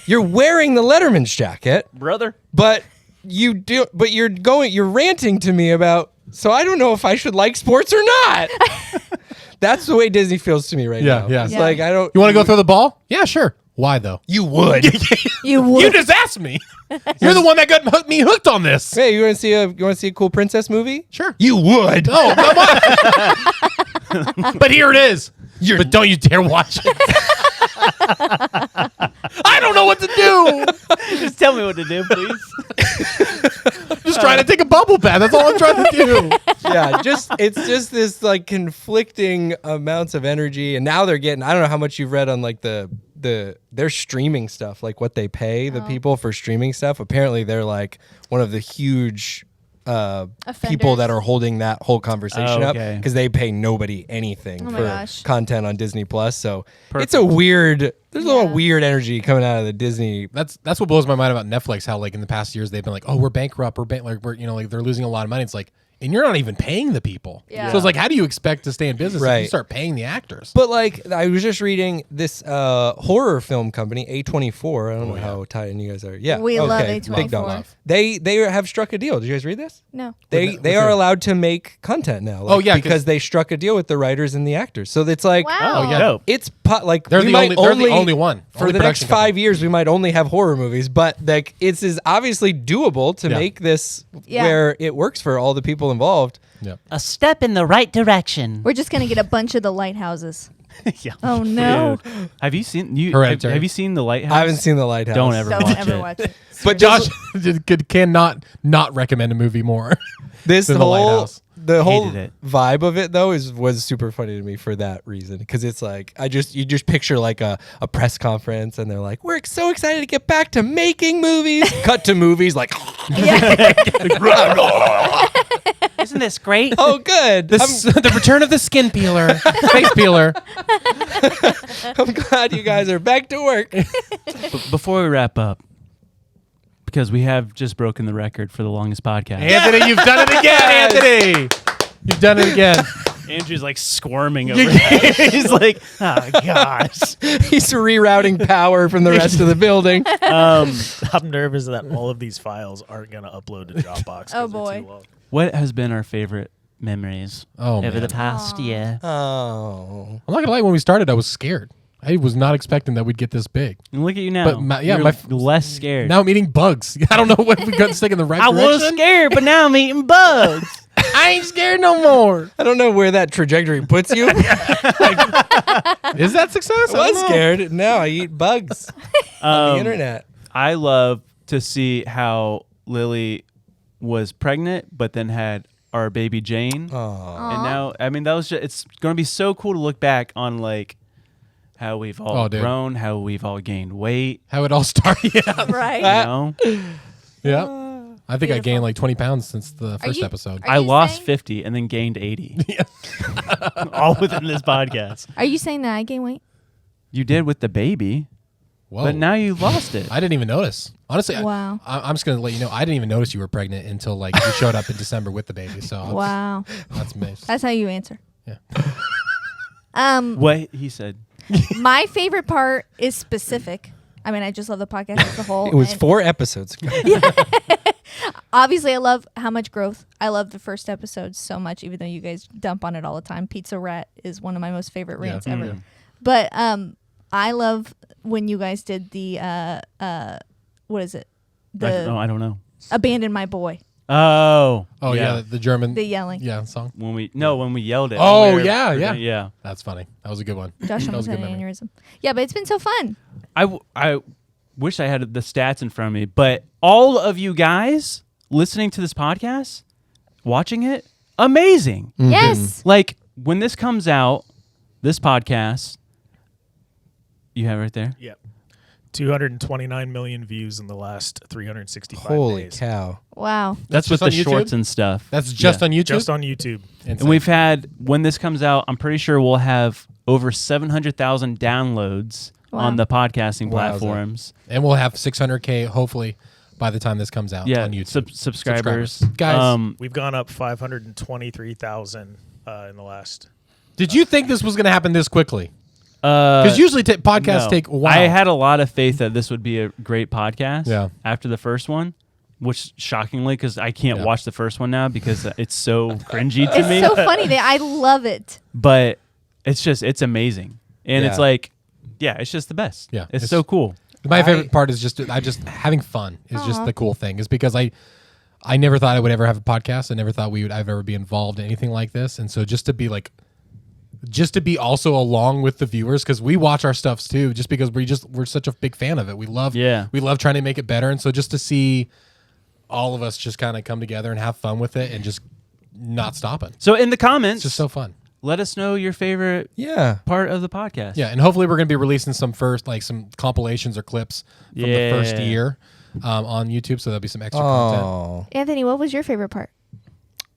you're wearing the Letterman's jacket, brother. but you're ranting to me about. So I don't know if I should like sports or not. That's the way Disney feels to me right now. Yeah. It's Yeah. like I don't. You want to go throw the ball? Yeah, sure. Why though? You would. You would. You just asked me. You're the one that got me hooked on this. Hey, you want to see a cool princess movie? Sure. You would. Oh, come on. But here it is. But don't you dare watch it. I don't know what to do. Just tell me what to do, please. Just trying to take a bubble bath. That's all I'm trying to do. Yeah, it's just this like conflicting amounts of energy, and now they're getting. I don't know how much you've read on like their streaming stuff, like what they pay the people for streaming stuff. Apparently, they're like one of the huge people that are holding that whole conversation up okay. because they pay nobody anything Oh my for gosh. content on Disney Plus. So Perfect. it's a weird. There's a lot of Yeah. weird energy coming out of the Disney. That's what blows my mind about Netflix. How like in the past years they've been like, oh, we're bankrupt, like they're losing a lot of money. It's like, and you're not even paying the people. Yeah. So it's like, how do you expect to stay in business if Right. you start paying the actors? But like, I was just reading this horror film company, A24. I don't know how tied in you guys are. Yeah, We love okay. A24. Big dog. Love. They have struck a deal. Did you guys read this? No. They are allowed to make content now. Oh, yeah, 'cause- because they struck a deal with the writers and the actors. So it's like, Wow. Oh, yeah. Dope. it's like They're we the might only one. for Only the next production 5 years. We might only have horror movies, but like it's is obviously doable to Yeah. make this Yeah. where it works for all the people involved. Yeah. A step in the right direction. We're just gonna get a bunch of the lighthouses. Yeah. Oh no! Dude. Have you seen Hereditary. have you seen The Lighthouse? I haven't seen The Lighthouse. Don't ever Don't watch ever it. watch it. But Josh cannot not recommend a movie more. This than The whole Lighthouse. the whole Hated it. vibe of it though was super funny to me for that reason, because it's like you just picture like a press conference and they're like, we're so excited to get back to making movies. Cut to movies like Isn't this great? oh good, The return of the skin peeler, face peeler. I'm glad you guys are back to work. But before we wrap up, because we have just broken the record for the longest podcast. Anthony, you've done it again, Anthony. You've done it again. Andrew's like squirming over there. He's like, oh gosh. He's rerouting power from the rest of the building. I'm nervous that all of these files aren't gonna upload to Dropbox. 'cause Oh, they're boy. too long. What has been our favorite memories Oh, over man. the past year? Oh, I'm not gonna lie. When we started, I was scared. I was not expecting that we'd get this big. And look at you now. But You're my less scared. Now I'm eating bugs. I don't know what we got to stick in the right I direction. was scared, but now I'm eating bugs. I ain't scared no more. I don't know where that trajectory puts you. Is that success? I was scared. Now I eat bugs on the internet. I love to see how Lily was pregnant, but then had our baby Jane. Oh, And now, I mean, that was it's going to be so cool to look back on, like, how we've all dude. grown, how we've all gained weight. How it all started. Yeah. Right. You know, Yeah. I think I Beautiful. gained like 20 pounds since the first you- episode. Are I you lost saying- 50 and then gained 80, all within this podcast. Are you saying that I gain weight? You did with the baby, Whoa. but now you lost it. I didn't even notice. Honestly, Wow. I'm just going to let you know, I didn't even notice you were pregnant until like you showed up in December with the baby. So Wow. that's amazing. That's how you answer. Yeah. What he said. My favorite part is specific. I mean, I just love the podcast as a whole. it was and- 4 episodes ago. Obviously, I love How Much Growth. I love the first episode so much, even though you guys dump on it all the time. Pizza Rat is one of my most favorite rants ever. Yeah. But I love when you guys did the what is it? I don't know. Abandon My Boy. Oh. Yeah, the German. The yelling. Yeah, song. When we yelled it. Oh, We were- yeah, we were yeah. gonna- yeah. That's funny. That was a good one. Josh That was almost a had good an memory. aneurysm. Yeah, but it's been so fun. I wish I had the stats in front of me, but all of you guys listening to this podcast, watching it, amazing. Yes. Like when this comes out, this podcast, you have it right there. Yep. 229 million views in the last 365 Holy days. cow. Wow. That's just with the on YouTube? shorts and stuff. That's just Yeah. on YouTube? Just on YouTube. And we've had, when this comes out, I'm pretty sure we'll have over 700,000 downloads on the podcasting platforms. And we'll have 600K, hopefully, by the time this comes out on YouTube. Subscribers. Guys, We've gone up 523,000 in the last. did you think this was going to happen this quickly? Because usually podcasts No. take a while. I had a lot of faith that this would be a great podcast Yeah. after the first one, which shockingly, because I can't Yeah. watch the first one now because it's so cringy to me. It's so funny that I love it. But it's amazing. And it's Yeah. like, yeah, it's just the best. Yeah, It's it's- so cool. My favorite part is just having fun is just the cool thing. Is because I never thought I would ever have a podcast. I never thought I'd ever be involved in anything like this. And so just to be also along with the viewers, because we watch our stuffs too, just because we're such a big fan of it. We love trying to make it better. And so just to see all of us just kind of come together and have fun with it and just not stopping. So in the comments, It's just so fun. let us know your favorite part of the podcast. Yeah, and hopefully we're going to be releasing some compilations or clips from the first year on YouTube, so there'll be some extra content. Anthony, what was your favorite part?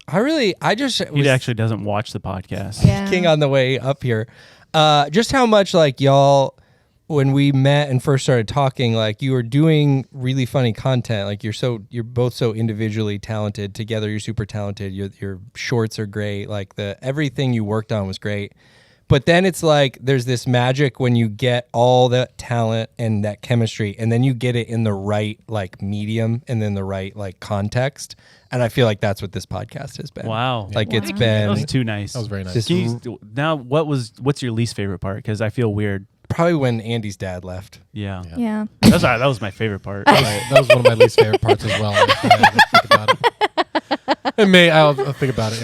He He actually doesn't watch the podcast. Yeah. King on the way up here. Just how much like y'all, when we met and first started talking, like you were doing really funny content. Like you're both so individually talented. Together, you're super talented. Your shorts are great. Like everything you worked on was great. But then it's like there's this magic when you get all that talent and that chemistry, and then you get it in the right like medium and then the right like context. And I feel like that's what this podcast has been. Wow. Like it's That been was too nice. That was very nice. This- Now, what's your least favorite part? Because I feel weird. probably when Andy's dad left. Yeah. Yeah. That was my favorite part. That was one of my least favorite parts as well. I think about it. I'll think about it.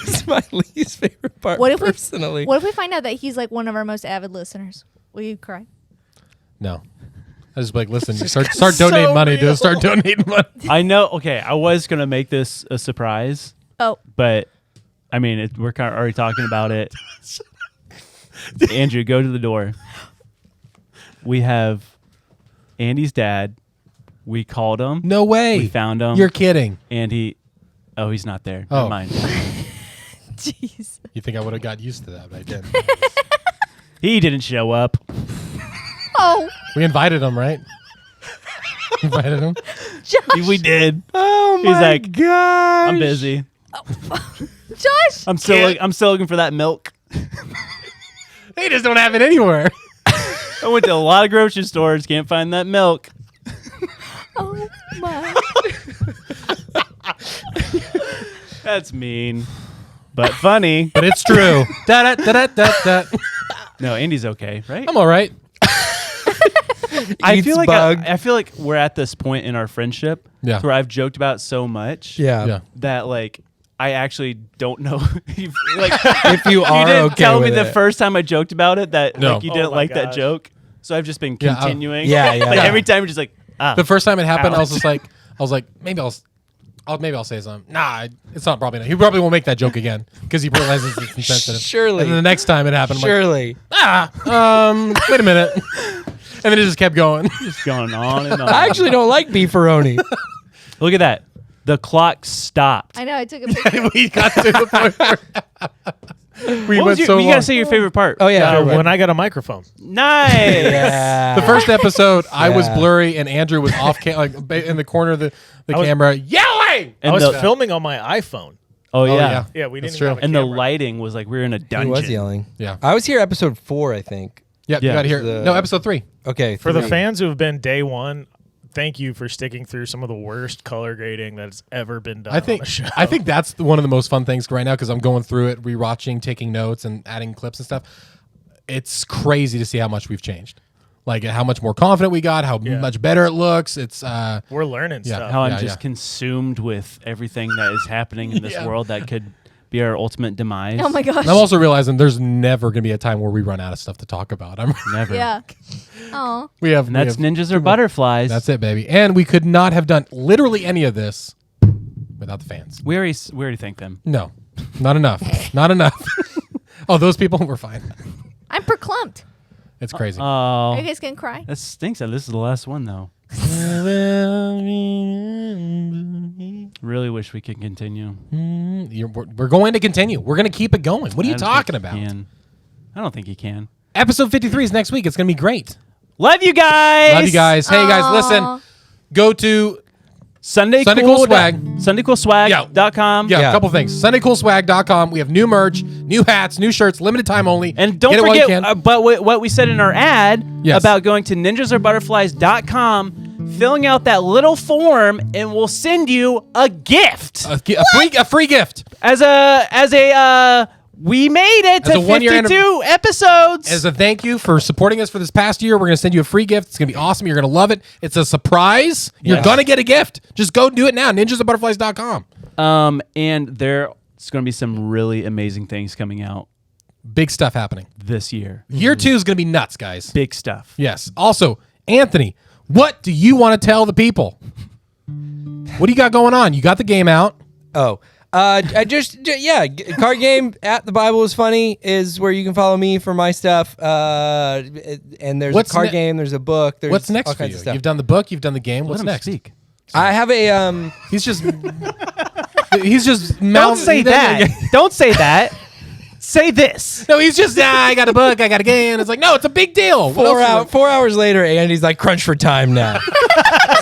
It's my least favorite part. What if personally? What if we find out that he's like one of our most avid listeners? Will you cry? No. I just be like, listen, start donating money, dude. Start donating money. I know. Okay, I was gonna make this a surprise. Oh. But I mean, we're kind of already talking about it. Andrew, go to the door. We have Andy's dad. We called him. No way. We found him. You're kidding. And he's not there. Oh. Never mind. Jeez. You think I would have got used to that, but I didn't. He didn't show up. Oh. We invited him, right? Invited him. Josh. We did. Oh He's like, gosh. I'm busy. Josh. I'm still looking for that milk. They just don't have it anywhere. I went to a lot of grocery stores, can't find that milk. Oh my. That's mean, but funny. But it's true. Da-da-da-da-da-da. No, Andy's okay, right? I'm all right. I Eats feel like bug. I feel like we're at this point in our friendship Yeah. where I've joked about so much Yeah. that like I actually don't know if, like If you are you didn't okay tell me with the it. first time I joked about it that No. like you Oh didn't my like that gosh. joke. So I've just been Yeah, continuing. Yeah, Like yeah. every time you're just like, The first time it happened, Ouch. I was like, maybe I'll say something. Nah, it's not probably not. He probably won't make that joke again because he realizes it's insensitive. Surely. And then the next time it happened, I'm Surely. like, wait a minute. And then it just kept going. just going on and on. I actually don't like beefaroni. Look at that. The clock stopped. I know. I took a picture. We got to the point where we What went was so you long. gotta say your favorite part. Oh yeah. When I got a microphone. Nice. yeah. The first episode, I was Yeah. blurry and Andrew was off in the corner of the camera yelling. I was the- filming on my iPhone. Oh yeah. yeah. Yeah, we didn't That's even true. have a And the camera. lighting was like we were in a He dungeon. was yelling. Yeah. I was here episode 4, I think. Yep, Yeah. you got to hear. The- No, episode 3. Okay. For the 3. fans who have been day one, thank you for sticking through some of the worst color grading that's ever been done I think on the show. I think that's one of the most fun things right now because I'm going through it, rewatching, taking notes, and adding clips and stuff. It's crazy to see how much we've changed. Like how much more confident we got, how much better it looks. It's we're learning stuff. How I'm just consumed with everything that is happening in this world that could be our ultimate demise. Oh my gosh. I'm also realizing there's never going to be a time where we run out of stuff to talk about. I'm Never. Yeah. Oh. we have And that's we have, ninjas or butterflies. That's it, baby. And we could not have done literally any of this without the fans. We already thank them. No, not enough. Not enough. Oh, those people were fine. I'm perclumped. It's crazy. Are Oh, you guys gonna cry? that stinks that this is the last one, though. Really wish we could continue. We're going to continue. We're going to keep it going. What are you I don't talking think about? he can. I don't think he can. Episode 53 is next week. It's going to be great. Love you guys. Love you guys. Hey, guys, listen. Go to Sunday Cool Cool Swag. SundayCoolSwag.com. a couple things. SundayCoolSwag.com. We have new merch, new hats, new shirts, limited time only. And don't Get it while you forget can. what we said in our ad about going to ninjasorbutterflies.com, filling out that little form, and we'll send you a gift a free gift. as a we made it As to a 1-year 52 episodes. As a thank you for supporting us for this past year, we're going to send you a free gift. It's going to be awesome. You're going to love it. It's a surprise. You're going to get a gift. Just go do it now. ninjasorbutterflies.com. And there's going to be some really amazing things coming out Big stuff happening. this year. Year 2 is going to be nuts, guys. Big stuff. Yes. Also, Anthony, what do you want to tell the people? What do you got going on? You got the game out. Oh, card game at The Bible is Funny is where you can follow me for my stuff. And there's What's a card game, there's a book. There's What's next all for kinds you? of stuff. You've done the book. You've done the game. What's Let him next? speak. I have a He's just he's just Don't say that. Don't say that. Say this. No, he's just I got a book, I got a game. It's like, no, it's a big deal. What else is 4 hours later, Andy's like, crunch for time now.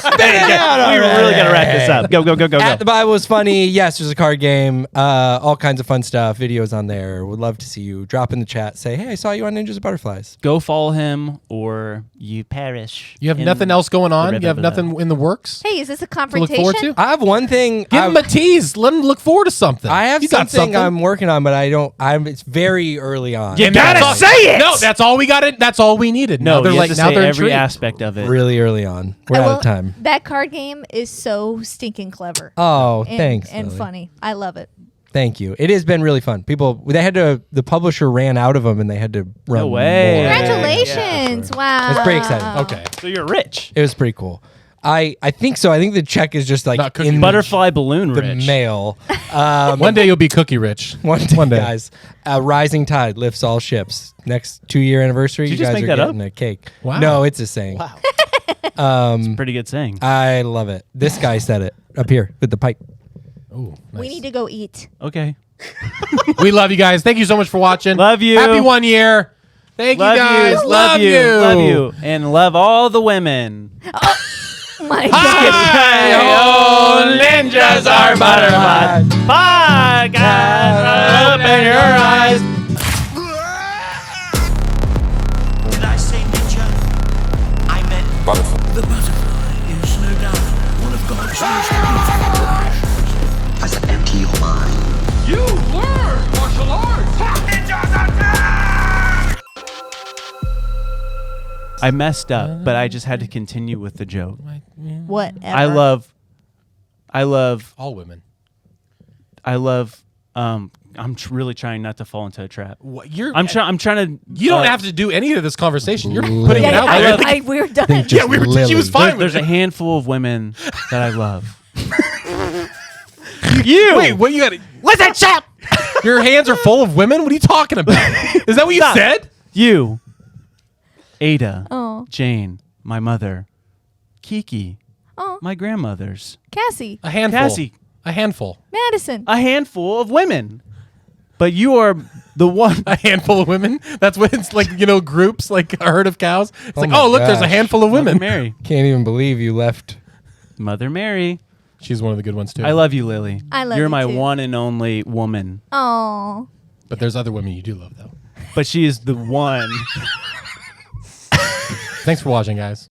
We really got to wrap this up. Go. At The Bible is Funny. Yes, there's a card game. All kinds of fun stuff. Videos on there. Would love to see you. Drop in the chat. Say, hey, I saw you on Ninjas and Butterflies. Go follow him or you perish. You have in nothing else going on? You have the- nothing in the works? Hey, is this a To look confrontation? forward to? I have one thing. Give him a tease. Let him look forward to something. I have You got something I'm working on, but I don't. It's very early on. You gotta That's all- say it. No, that's all we got. That's all we needed. No, now they're you like have to now say they're every intrigued. aspect of it. Really early on. We're out of time. That card game is so stinking clever. Oh, and, thanks. And Lily. funny. I love it. Thank you. It has been really fun. The publisher ran out of them and they had to run No way. more. Congratulations. Wow. It's pretty exciting. Okay. So you're rich. It was pretty cool. I think so. I think the check is just like Not cookie in Butterfly balloon the rich. mail. One day you'll be cookie rich. One day, guys. A rising tide lifts all ships. Next 2-year anniversary, Did you you just guys make are that getting up? a cake. Wow. No, it's a saying. Wow. Pretty good saying. I love it. This guy said it up here with the pipe. Ooh, nice. We need to go eat. Okay. We love you guys. Thank you so much for watching. Love you. Happy 1 year. Thank Love you guys. you. Love you. And love all the women. Oh my God. Oh, ninjas are butterflies. Podcast. Open your eyes. Did I say ninja? I meant the butterfly is no doubt one of God's most beautiful creations. As I empty your mind. You learn martial arts. Ninjas attack! I messed up, but I just had to continue with the joke. Whatever. I love all women. I'm really trying not to fall into a trap. What, I'm trying to. You don't have to do any of this conversation. You're putting it out Yeah, there. we're done. Yeah, we were. She was fine. There's a handful of women that I love. Wait, what you got? Listen, chap. Your hands are full of women. What are you talking about? Is that what you Stop. said? You, Ada, Oh. Jane, my mother, Kiki, Oh. my grandmothers, Cassie. A handful. Cassie. A handful. Madison. a handful of women. But you are the one. A handful of women. That's what it's like. Groups like a herd of cows. It's like, my oh, look, there's a gosh. handful of women. Mother Mary. Can't even believe you left. Mother Mary. She's one of the good ones too. I love you, Lily. I love You're you my too. one and only woman. Oh. But there's other women you do love though. But she is the one. Thanks for watching, guys.